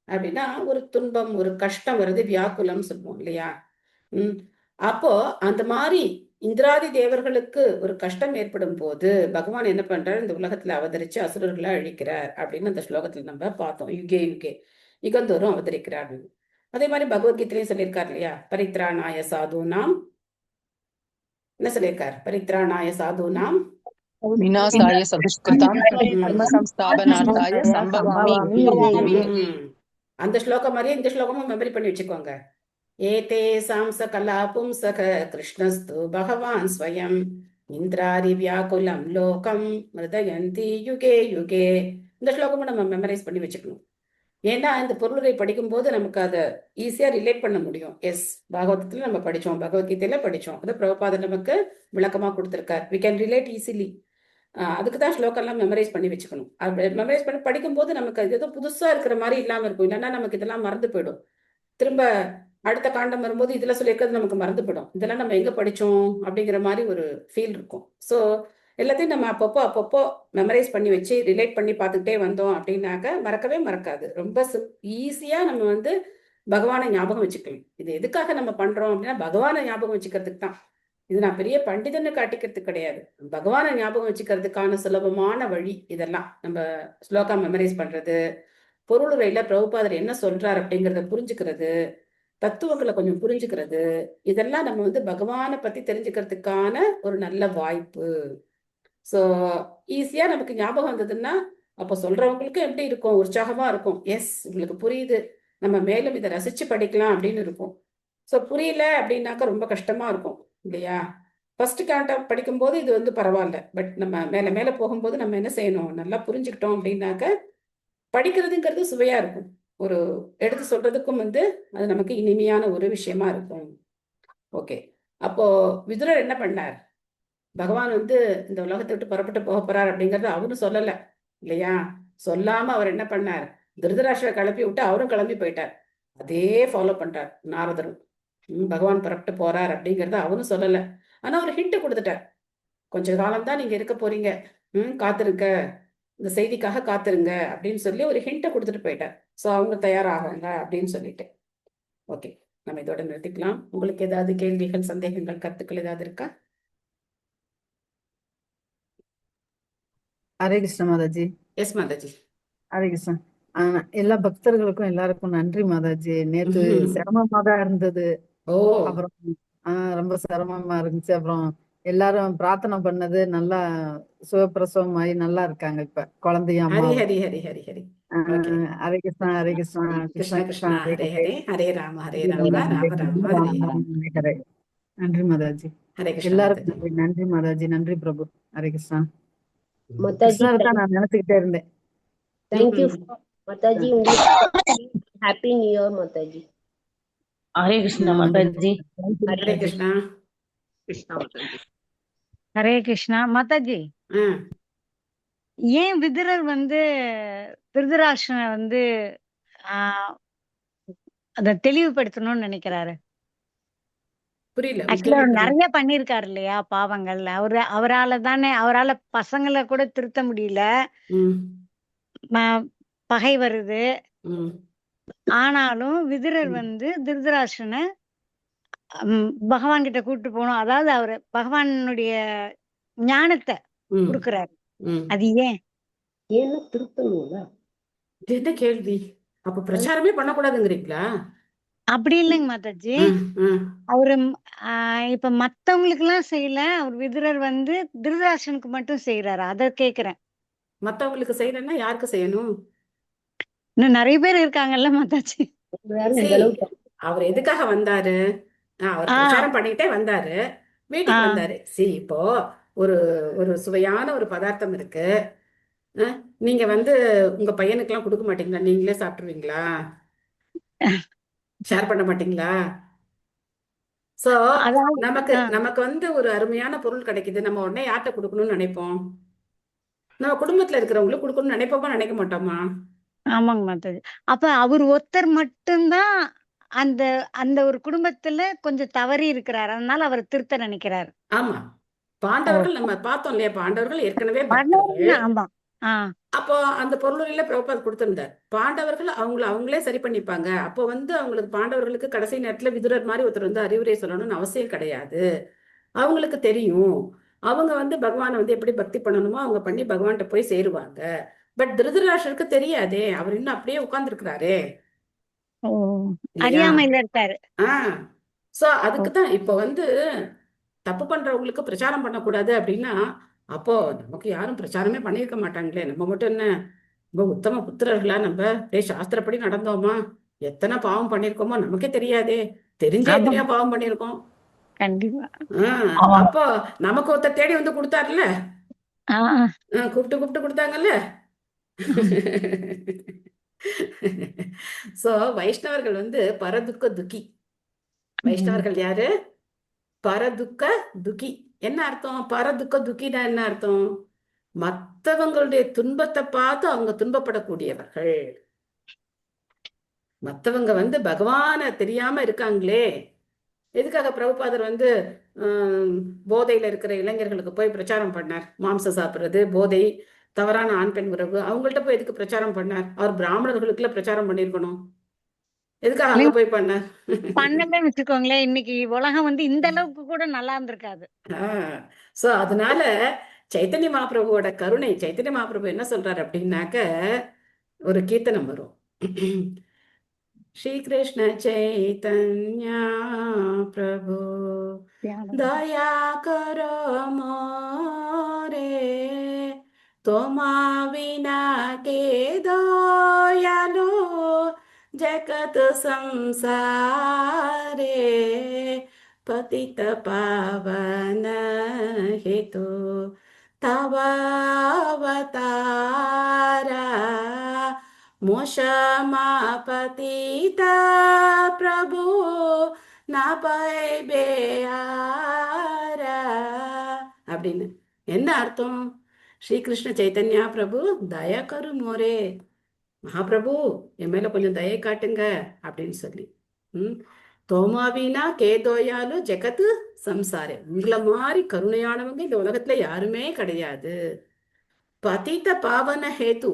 அப்படின்னா ஒரு துன்பம், ஒரு கஷ்டம் வருது, வியாக்குலம் சொல்லுவோம் இல்லையா? அப்போ அந்த மாதிரி இந்திராதி தேவர்களுக்கு ஒரு கஷ்டம் ஏற்படும் போது பகவான் என்ன பண்றாரு, இந்த உலகத்துல அவதரிச்சு அசுரர்களை அழிக்கிறார் அப்படின்னு அந்த ஸ்லோகத்துல நம்ம பார்த்தோம். யுகே யுகே யுகந்தோறும் அவதரிக்கிறார். அதே மாதிரி பகவத்கீதையிலையும் சொல்லியிருக்காரு இல்லையா, பரித்ராணாய சாதுனாம் என்ன சொல்லியிருக்கார், பரித்ராணாய சாதுனாம்
விநாசாய சதுஷ்கிருதாம் தர்ம சம்ஸ்தாபனார்த்தாய சம்பவாமி.
அந்த ஸ்லோகம் மாதிரியே இந்த ஸ்லோகமும் மெமரி பண்ணி வச்சுக்கோங்க. ஏதே சாம்ச கலா பும்சக கிருஷ்ணஸ்து பகவான் ஸ்வயம் இந்திராரி வியாக்குலம் லோகம் மிருதயந்தி யுகே யுகே. இந்த ஸ்லோகமும் நம்ம மெமரைஸ் பண்ணி வச்சுக்கணும். ஏன்னா இந்த பொருளுரை படிக்கும்போது நமக்கு அதை ஈஸியா ரிலேட் பண்ண முடியும். எஸ், பாகவதத்துல நம்ம படிச்சோம், பகவத்கீதையில படிச்சோம், அதை பிரபுபாதர் நமக்கு விளக்கமா கொடுத்திருக்கார். We can relate easily. அதுக்கு தான் ஸ்லோக்கெல்லாம் மெமரைஸ் பண்ணி வச்சுக்கணும். அது மெமரைஸ் பண்ணி படிக்கும்போது நமக்கு அது ஏதோ புதுசா இருக்கிற மாதிரி இல்லாம இருக்கும். இல்லைன்னா நமக்கு இதெல்லாம் மறந்து போயிடும். திரும்ப அடுத்த காண்டம் வரும்போது இதுல சொல்லியிருக்கிறது நமக்கு மறந்து போயிடும். இதெல்லாம் நம்ம எங்க படிச்சோம் அப்படிங்கிற மாதிரி ஒரு ஃபீல் இருக்கும். ஸோ எல்லாத்தையும் நம்ம அப்பப்போ மெமரைஸ் பண்ணி வச்சு ரிலேட் பண்ணி பார்த்துக்கிட்டே வந்தோம் அப்படின்னாக்க மறக்கவே மறக்காது. ரொம்ப ஈஸியா நம்ம வந்து பகவானை ஞாபகம் வச்சுக்கலாம். இது எதுக்காக நம்ம பண்றோம் அப்படின்னா பகவானை ஞாபகம் வச்சுக்கிறதுக்கு தான். இது நான் பெரிய பண்டிதன்னு காட்டிக்கிறதுக்கு கிடையாது. பகவானை ஞாபகம் வச்சுக்கிறதுக்கான சுலபமான வழி இதெல்லாம். நம்ம ஸ்லோகா மெமரைஸ் பண்றது, பொருளுரையில பிரபுபாதர் என்ன சொல்றார் அப்படிங்கிறத புரிஞ்சுக்கிறது, தத்துவங்களை கொஞ்சம் புரிஞ்சுக்கிறது, இதெல்லாம் நம்ம வந்து பகவானை பத்தி தெரிஞ்சுக்கிறதுக்கான ஒரு நல்ல வாய்ப்பு. ஸோ ஈஸியா நமக்கு ஞாபகம் வந்ததுன்னா அப்போ சொல்றவங்களுக்கும் எப்படி இருக்கும், உற்சாகமா இருக்கும். எஸ், உங்களுக்கு புரியுது, நம்ம மேலும் இதை ரசிச்சு படிக்கலாம் அப்படின்னு இருக்கும். ஸோ புரியல அப்படின்னாக்கா ரொம்ப கஷ்டமா இருக்கும் இல்லையா? ஃபர்ஸ்ட் கேண்டம் படிக்கும்போது இது வந்து பரவாயில்ல. பட் நம்ம மேல மேல போகும்போது நம்ம என்ன செய்யணும், நல்லா புரிஞ்சுக்கிட்டோம் அப்படின்னாக்க படிக்கிறதுங்கிறது சுவையா இருக்கும். ஒரு எடுத்து சொல்றதுக்கும் வந்து அது நமக்கு இனிமையான ஒரு விஷயமா இருக்கும். ஓகே, அப்போ விதுரர் என்ன பண்ணார்? பகவான் வந்து இந்த உலகத்தை விட்டு புறப்பட்டு போக போறார் அப்படிங்கறது அவரும் சொல்லல இல்லையா? சொல்லாம அவர் என்ன பண்ணார், திருதராஷ்டிரரை கிளப்பி விட்டு அவரும் கிளம்பி போயிட்டார். அதே ஃபாலோ பண்றார் நாரதரும். பகவான் புறப்பட்டு போறார் அப்படிங்கறத அவரும் சொல்லல. ஆனா அவர் ஹிண்ட் கொடுத்துட்டார், கொஞ்ச காலம் தான் நீங்க இருக்க போறீங்க, காத்திருக்க, இந்த செய்திக்காக காத்திருங்க அப்படின்னு சொல்லி ஒரு ஹிண்ட்டை கொடுத்துட்டு போயிட்டார். ஸோ அவங்க தயாராகுங்க அப்படின்னு சொல்லிட்டு. ஓகே, நம்ம இதோட நிறுத்திக்கலாம். உங்களுக்கு ஏதாவது கேள்விகள், சந்தேகங்கள், கருத்துக்கள் ஏதாவது இருக்கா?
ஹரே கிருஷ்ண மாதாஜி.
எஸ் மாதாஜி.
ஹரே கிருஷ்ணா. எல்லா பக்தர்களுக்கும் எல்லாருக்கும் நன்றி மாதாஜி. நேத்து சிரமமா தான் இருந்தது. அப்புறம் ரொம்ப சிரமமா இருந்துச்சு. அப்புறம் எல்லாரும் பிரார்த்தனை பண்ணது நல்லா சுகப்பிரசவம் ஆகி நல்லா இருக்காங்க இப்ப குழந்தையும் அம்மாவும்.
ஹரி ஹரி ஹரி ஹரி.
ஹரே கிருஷ்ணா ஹரே கிருஷ்ணா
கிருஷ்ணா கிருஷ்ணா ஹரே ஹரே, ஹரே ராம ஹரே ராம ராம ராம ஹரே ஹரே.
நன்றி மாதாஜி.
ஹரே கிருஷ்ணா.
எல்லாருக்கும் நன்றி மாதாஜி. நன்றி பிரபு. ஹரே கிருஷ்ணா.
மாதாஜி,
கிருஷ்ணருக்கு நான் நினைச்சுக்கிட்டே இருந்தேன்.
தேங்க்யூ மாதாஜி. உங்களுக்கு happy new year Mataji.
Hare Krishna mataji.
Hare Krishna.
Krishna mataji.
Hare Krishna Mataji. ஏன் விதுரர் வந்து திருதராஷ்டிரனை வந்து அத தெளிவுபடுத்தணும்னு நினைக்கிறாரு?
புரியல.
ஆக்சுவலா அவர் நிறைய பண்ணிருக்காரு இல்லையா பாவங்கள். அவரால தானே, அவரால பசங்களை கூட திருத்த முடியல, பகை வருது. ஆனாலும் விதுரர் வந்து திருதராஷ்டிரனை பகவான் கிட்ட கூப்பிட்டு போகணும், அதாவது அவரு பகவானுடைய ஞானத்தை கொடுக்கிறாரு. அது ஏன்
திருத்தணும்ல?
என்ன கேள்வி? அப்ப பிரச்சாரமே பண்ணக்கூடாதுங்கிறீங்களா?
அப்படி இல்லைங்க மாதாஜி. அவரு இப்ப மத்தவங்களுக்கு எல்லாம் செய்யல, அவர் விதுரர் வந்து திருதராஷ்டிரனுக்கு மட்டும் செய்யறாரு. அத கேக்குறேன்.
மத்தவங்களுக்கு செய்யறேன்னா யாருக்கு செய்யணும்?
இன்னும் நிறைய பேர் இருக்காங்கல்ல மாதாஜி.
அவர் எதுக்காக வந்தாரு? அவர் பிரச்சாரம் பண்ணிட்டே வந்தாரு, வீட்டுக்கு வந்தாரு. இப்போ ஒரு ஒரு சுவையான ஒரு பதார்த்தம் இருக்கு, நீங்க வந்து உங்க பையனுக்கு எல்லாம் கொடுக்க மாட்டீங்களா? நீங்களே சாப்பிட்டுருவீங்களா? ஷேர் பண்ண மாட்டீங்களா? சோ நமக்கு வந்து ஒரு அருமையான பொருள் கிடைக்குது, நம்ம உடனே யார்கிட்ட கொடுக்கணும்னு நினைப்போம்? நம்ம குடும்பத்துல இருக்கிறவங்களுக்கு கொடுக்கணும்னு நினைப்போமா, நினைக்க மாட்டோமா?
ஆமாங்க மாதாஜி. அப்ப அவர் ஒருத்தர் மட்டும்தான் அந்த அந்த ஒரு குடும்பத்துல கொஞ்சம் தவறி இருக்கிறார், அதனால அவர் திருத்த நினைக்கிறார்.
ஆமா, பாண்டவர்கள் நம்ம பார்த்தோம் இல்லையா, பாண்டவர்கள் ஏற்கனவே பக்தர்கள். அப்போ அந்த பொருளில பிரபுபாத் கொடுத்திருந்தார், பாண்டவர்கள் அவங்களே சரி பண்ணிப்பாங்க. அப்போ வந்து அவங்களுக்கு பாண்டவர்களுக்கு கடைசி நேரத்துல விதுரர் மாதிரி ஒருத்தர் வந்து அறிவுரை சொல்லணும்னு அவசியம் கிடையாது. அவங்களுக்கு தெரியும், அவங்க வந்து பகவானை வந்து எப்படி பக்தி பண்ணணுமோ அவங்க பண்ணி பகவான்கிட்ட போய் சேருவாங்க. பட் திருதராஷ்டிரருக்கு தெரியாதே, அவர் இன்னும் அப்படியே உட்கார்ந்து இருக்கிறாரே,
அறியாமையில இருக்காரு.
சோ அதுக்குதான் இப்போ வந்து தப்பு பண்றவங்களுக்கு பிரச்சாரம் பண்ணக்கூடாது அப்படின்னா, அப்போ நமக்கு யாரும் பிரச்சாரமே பண்ணியிருக்க மாட்டாங்களே, நம்ம மட்டும் என்ன ரொம்ப உத்தம புத்திரர்களா, நம்ம அப்படியே சாஸ்திரப்படி நடந்தோமா, எத்தனை பாவம் பண்ணிருக்கோமோ நமக்கே தெரியாதே, தெரிஞ்சே எத்தனையோ பாவம் பண்ணிருக்கோம்.
கண்டிப்பா.
அப்போ நமக்கு ஒருத்தர் தேடி வந்து கொடுத்தாருல்ல, கூப்பிட்டு கொடுத்தாங்கல்ல. சோ வைஷ்ணவர்கள் வந்து பரதுக்க துக்கி. வைஷ்ணவர்கள் யாரு? பரதுக்க துக்கி. என்ன அர்த்தம்? பரதுக்க துக்கினா என்ன அர்த்தம்? மற்றவங்களுடைய துன்பத்தை பார்த்து அவங்க துன்பப்படக்கூடியவர்கள். மற்றவங்க பகவானை தெரியாம இருக்காங்களே. எதுக்காக பிரபுபாதர் போதையில இருக்கிற இளைஞர்களுக்கு போய் பிரச்சாரம் பண்ணார்? மாம்சம் சாப்பிடுறது, போதை, தவறான ஆண் பெண் உறவு, அவங்கள்ட்ட போய் எதுக்கு பிரச்சாரம் பண்ணார்? அவர் பிராமணர்களுக்குள்ள பிரச்சாரம் பண்ணிருக்கணும். எதுக்காக அங்க போய் பண்ணார்?
பண்ணலன்னு வச்சுக்கோங்களேன், இன்னைக்கு உலகம் இந்த அளவுக்கு கூட நல்லா இருந்திருக்காது.
சோ அதனால சைத்தன்ய மகாபிரபுவோட கருணை, சைத்தன்ய மகாபிரபு என்ன சொல்றாரு அப்படின்னாக்க, ஒரு கீர்த்தனம் வரும். ஸ்ரீ கிருஷ்ண சைத்தன்ய பிரபு दया करो मोरे, तोमा विना के दयालु जगत संसारे, पतित पावन हेतु तव अवतारा, मोक्षमा पतित प्रभु ना पाइबे आरा அப்படின்னு. என்ன அர்த்தம்? ஸ்ரீகிருஷ்ண சைத்தன்யா பிரபு தயா கரு மோரே, மகாபிரபு என் மேல கொஞ்சம் தயை காட்டுங்க அப்படின்னு சொல்லி. தோமாவினா கேதோயாலு ஜெகத்து சம்சாரே, உங்களை மாதிரி கருணையானவங்க இந்த உலகத்துல யாருமே கிடையாது. பதித்த பாவன ஹேத்து,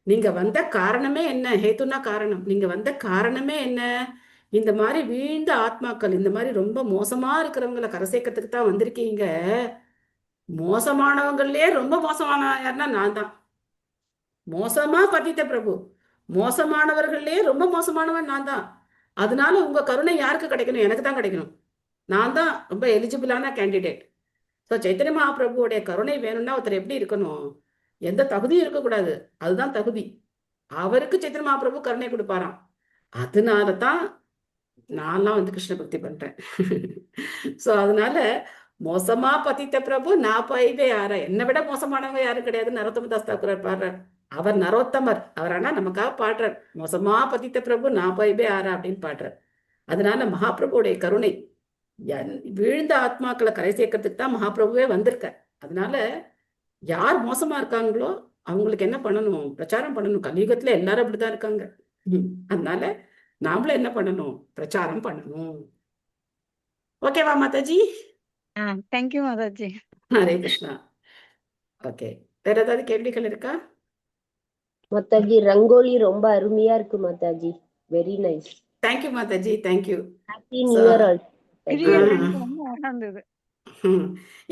நீங்க வந்த காரணமே என்ன? ஹேத்துனா காரணம். நீங்க வந்த காரணமே என்ன? இந்த மாதிரி வீழ்ந்த ஆத்மாக்கள், இந்த மாதிரி ரொம்ப மோசமா இருக்கிறவங்களை கரை சேர்க்கறதுக்கு தான் வந்திருக்கீங்க. மோசமானவங்களே ரொம்ப மோசமான யாருன்னா நான் தான். மோசமா பதித்த பிரபு, மோசமானவர்களே ரொம்ப மோசமானவன் நான் தான். அதனால உங்க கருணை யாருக்கு கிடைக்கணும்? எனக்கு தான் கிடைக்கணும். நான் தான் ரொம்ப எலிஜிபிளான கேண்டிடேட். ஸோ சைத்தன்ய மகாபிரபுவோடைய கருணை வேணும்னா ஒருத்தர் எப்படி இருக்கணும்? எந்த தகுதியும் இருக்கக்கூடாது, அதுதான் தகுதி. அவருக்கு சைத்தன்ய மகாபிரபு கருணை கொடுப்பாராம். அதனால தான் நான்லாம் கிருஷ்ண பக்தி பண்றேன். ஸோ அதனால மோசமா பதித்த பிரபு நான் பாய்வே ஆற, என்னை விட மோசமானவங்க யாரும் கிடையாது. நரோத்தம தாஸ் தாக்கூர் பாடுறார். அவர் நரோத்தமர், அவர் ஆனா நமக்காக பாடுறார். மோசமா பதித்த பிரபு நான் பாய்வே ஆறா அப்படின்னு பாடுறார். அதனால மகாபிரபுடைய கருணை வீழ்ந்த ஆத்மாக்களை கரை சேர்க்கறதுக்கு தான் மகாபிரபுவே வந்திருக்க. அதனால யார் மோசமா இருக்காங்களோ அவங்களுக்கு என்ன பண்ணணும்? பிரச்சாரம் பண்ணணும். கலியுகத்துல எல்லாரும் அப்படிதான் இருக்காங்க. அதனால நாமளும் என்ன பண்ணணும்? பிரச்சாரம் பண்ணணும். ஓகேவா மாதாஜி?
தேங்க்யூ மாதாஜி.
ஹரே கிருஷ்ணா. ஓகே, வேற ஏதாவது கேள்விகள் இருக்கா?
மாதாஜி ரங்கோலி ரொம்ப அருமையா இருக்கு Mataji. Very nice.
Thank you mataji, thank you.
Happy new year all.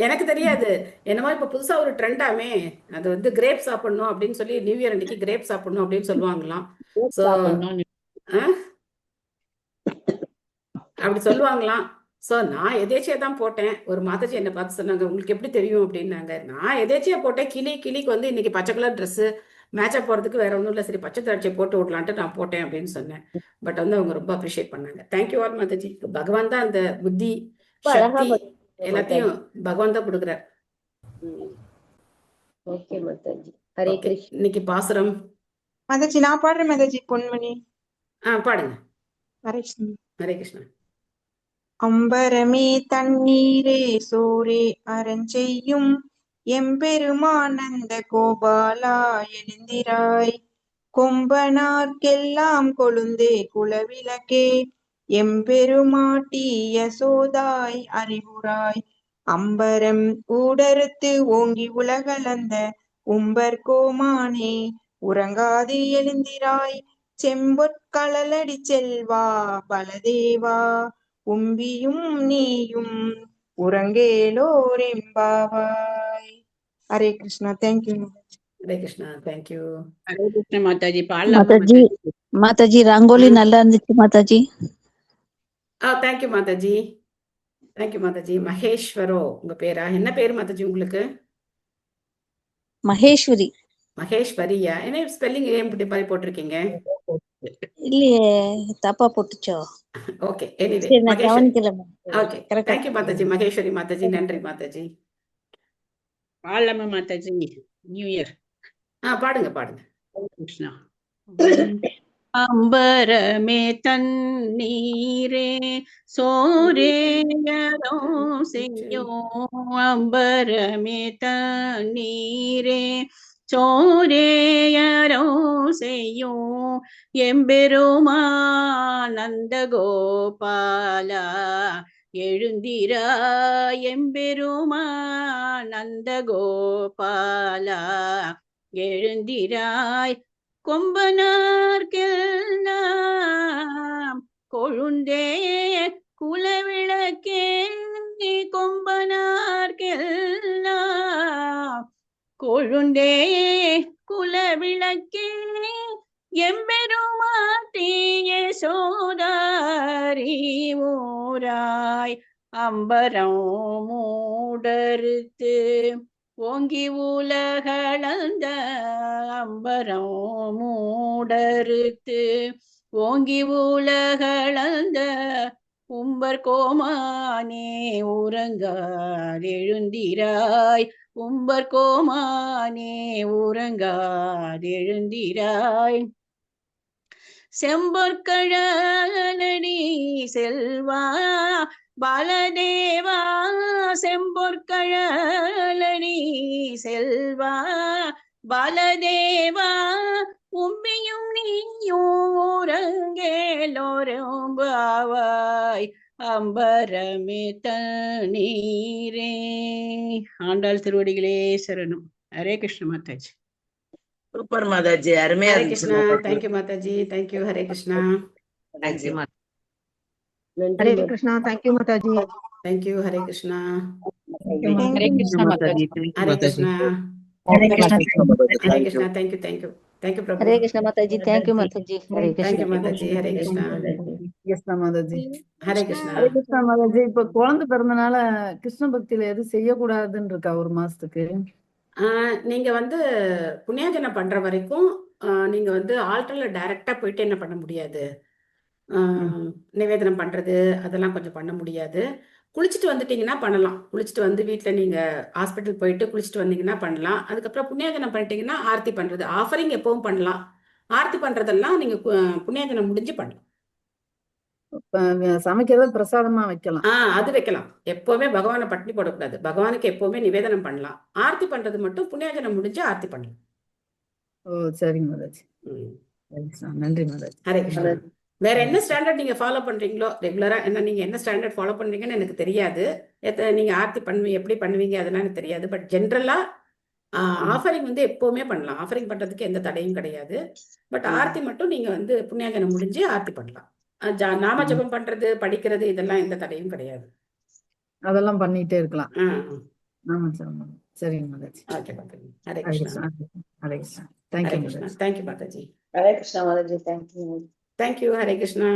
எனக்கு தெரியாது, என்னமோ இப்ப புதுசா ஒரு ட்ரெண்டாமே, அது கிரேப் சாப்பிடணும் அப்படின்னு சொல்லி, நியூ இயர் அன்னைக்கு கிரேப் சாப்பிடணும் அப்படின்னு சொல்லுவாங்களாம். சோ அப்படி சொல்லுவாங்களாம். ஸோ நான் எதேச்சியா தான் போட்டேன். ஒரு மாதாஜி என்னை பார்த்து சொன்னாங்க, உங்களுக்கு எப்படி தெரியும் அப்படின்னாங்க. நான் எதேச்சியா போட்டேன். கிளிக்கு இன்னைக்கு பச்சை கலர் ட்ரெஸ்ஸு மேட்சா போறதுக்கு வேற ஒன்றும் இல்லை, சரி பச்சை திராட்சை போட்டு விடலான்ட்டு நான் போட்டேன் அப்படின்னு சொன்னேன். பட் அவங்க ரொம்ப அப்ரிஷியேட் பண்ணாங்க. Thank you all Mataji. பகவான் தான் அந்த புத்தி சக்தி எல்லாத்தையும் பகவான் தான் கொடுக்குறார்.
ஓகே மாதாஜி. ஹரே கிருஷ்ணா.
இன்னைக்கு பாசுரம்
மாதாஜி நான் பாடுறேன் மாதாஜி. பொன்மணி
பாடுங்க.
ஹரே கிருஷ்ணா.
ஹரே கிருஷ்ணா.
அம்பரமே தண்ணீரே சோரே அரஞ்செய்யும் எம்பெருமானந்த கோபாலா எழுந்திராய், கொம்பனார்க்கெல்லாம் கொழுந்தே குலவிளக்கே எம்பெருமாட்டி யசோதாய் அறிவுராய், அம்பரம் ஊடறுத்து ஓங்கி உலகளந்த உம்பர் கோமானே உறங்காது எழுந்திராய், செம்பொற்களலடி செல்வா பலதேவா உம்பியும் நீயும் உறங்கேலோரெம்பாவாய். ஹரே கிருஷ்ணா. தேங்க்யூ.
ஹரே கிருஷ்ணா. தேங்க்யூ.
ஹரே கிருஷ்ணா மாதாஜி.
மாதாஜி மாதாஜி ரங்கோலி நல்லா இருந்துச்சு மாதாஜி.
தேங்க்யூ மாதாஜி. தேங்க்யூ மாதாஜி. மகேஸ்வரோ உங்க பேரா? என்ன பேரு மாதாஜி உங்களுக்கு?
மகேஸ்வரி.
மகேஸ்வரியா? என்ன ஸ்பெல்லிங் ஏன் இப்படி மாதிரி போட்டிருக்கீங்க?
இல்லையே, தப்பா போட்டுச்சோ?
ஓகே, எனிவே
கவனிக்கல.
Okay, thank you mataji. மகேஸ்வரி மாதாஜி, நன்றி மாதாஜி.
பாடலாமா மாதாஜி? நியூ இயர்
பாடுங்க பாடுங்க.
கிருஷ்ணா.
அம்பரமே தண்ணீரே சோரேயரோ செய்யும் அம்பரமே தண்ணீரே சோரேயரோ செய்யும் எம்பெருமானந்த கோபாலா எழுந்திராய் எம்பெருமானந்த கோபாலா எழுந்திராய் கொம்பனார்க்கெல்லாம் கொழுந்தே குலவிளக்கே கொம்பனார்க்கெல்லாம் கொழுந்தே குலவிளக்கே எம்பெருமாட்டிய சோதாரி ஊராய் அம்பரம் மூடறுத்து ஓங்கி உலகளந்த அம்பரம் மூடறுத்து ஓங்கி உலகளந்த உம்பர் கோமானே உறங்கார் எழுந்திராய் உம்பர் கோமானே உறங்கார் எழுந்திராய் செம்பொற்கழலடி செல்வா பாலதேவா செம்பொற்கழலடி செல்வா பாலதேவா உம்மியும் நீயும் உறங்கேலோரும் பாவாய் அம்பரமே தண்ணீரே. ஆண்டாள் திருவடிகளே சரணம். ஹரே கிருஷ்ண மாதாஜி.
சூப்பர் மாதாஜி, அருமையா
ஹரே
இருந்துச்சு
Krishna.
Mataji.
Thank you mataji. Thank you. Hare Krishna.
Thank you.
நன்றி
Hare Krishna. Thank you mataji.
Thank you. Hare Krishna.
Hare Krishna mataji.
Hare Krishna.
Hare Krishna.
Hare Krishna. Thank you. Thank you. Thank you prabhu.
Hare Krishna mataji. Thank you Mataji. Hare
thank you
Krishna.
Mataji. Hare Krishna.
Krishna mataji.
Hare Krishna.
Hare Krishna mataji. இப்ப குழந்தை பிறந்தனால கிருஷ்ண பக்தியில எது செய்யக்கூடாதுன்னு இருக்கா ஒரு மாசத்துக்கு?
நீங்க வந்து புண்ணியாஜனம் பண்ற வரைக்கும் நீங்க வந்து ஆல்டர்ல டைரக்டா போயிட்டு என்ன பண்ண முடியாது. நிவேதனம் பண்றது அதெல்லாம் கொஞ்சம் பண்ண முடியாது. குளிச்சுட்டு வந்துட்டீங்கன்னா பண்ணலாம். குளிச்சுட்டு வந்து வீட்டில் நீங்க ஹாஸ்பிட்டல் போயிட்டு குளிச்சுட்டு வந்தீங்கன்னா பண்ணலாம். அதுக்கப்புறம் புண்ணியாஜனம் பண்ணிட்டீங்கன்னா ஆர்த்தி பண்றது ஆஃபரிங் எப்பவும் பண்ணலாம். ஆர்த்தி பண்றதெல்லாம் நீங்க புண்ணியாஜனம் முடிஞ்சு பண்ணலாம்.
சமைக்கிறத பிரசாதமா வைக்கலாம்.
அது வைக்கலாம். எப்பவுமே பகவானை பட்டினி போடக்கூடாது. பகவானுக்கு எப்பவுமே நிவேதனம் பண்ணலாம். ஆர்த்தி பண்றது மட்டும் புண்ணியாஜனம் முடிஞ்சு ஆர்த்தி பண்ணலாம்.
ஓ சரிங்க மாதாஜி. நன்றி மாதாஜி.
ஹரே கிருஷ்ணா. வேற என்ன ஸ்டாண்டர்ட் நீங்க ஃபாலோ பண்றீங்களோ ரெகுலரா, என்ன நீங்க என்ன ஸ்டாண்டர்ட் ஃபாலோ பண்றீங்கன்னு எனக்கு தெரியாது. நீங்க ஆர்த்தி எப்படி பண்ணுவீங்க அதெல்லாம் எனக்கு தெரியாது. பட் ஜென்ரலா ஆஃபரிங் வந்து எப்பவுமே பண்ணலாம். ஆஃபரிங் பண்றதுக்கு எந்த தடையும் கிடையாது. பட் ஆர்த்தி மட்டும் நீங்க வந்து புண்ணியாஜனம் முடிஞ்சு ஆர்த்தி பண்ணலாம். நாம ஜபம் பண்றது படிக்கிறது இதெல்லாம் எந்த தடையும் கிடையாது.
அதெல்லாம் பண்ணிட்டே இருக்கலாம். ஆமா சரிங்க Mataji.
Okay Mataji. Hare Krishna.
Hare Krishna.
Hare Krishna. Thank you Mataji.
Hare Krishna mataji. Thank you.
Thank you. Hare Krishna.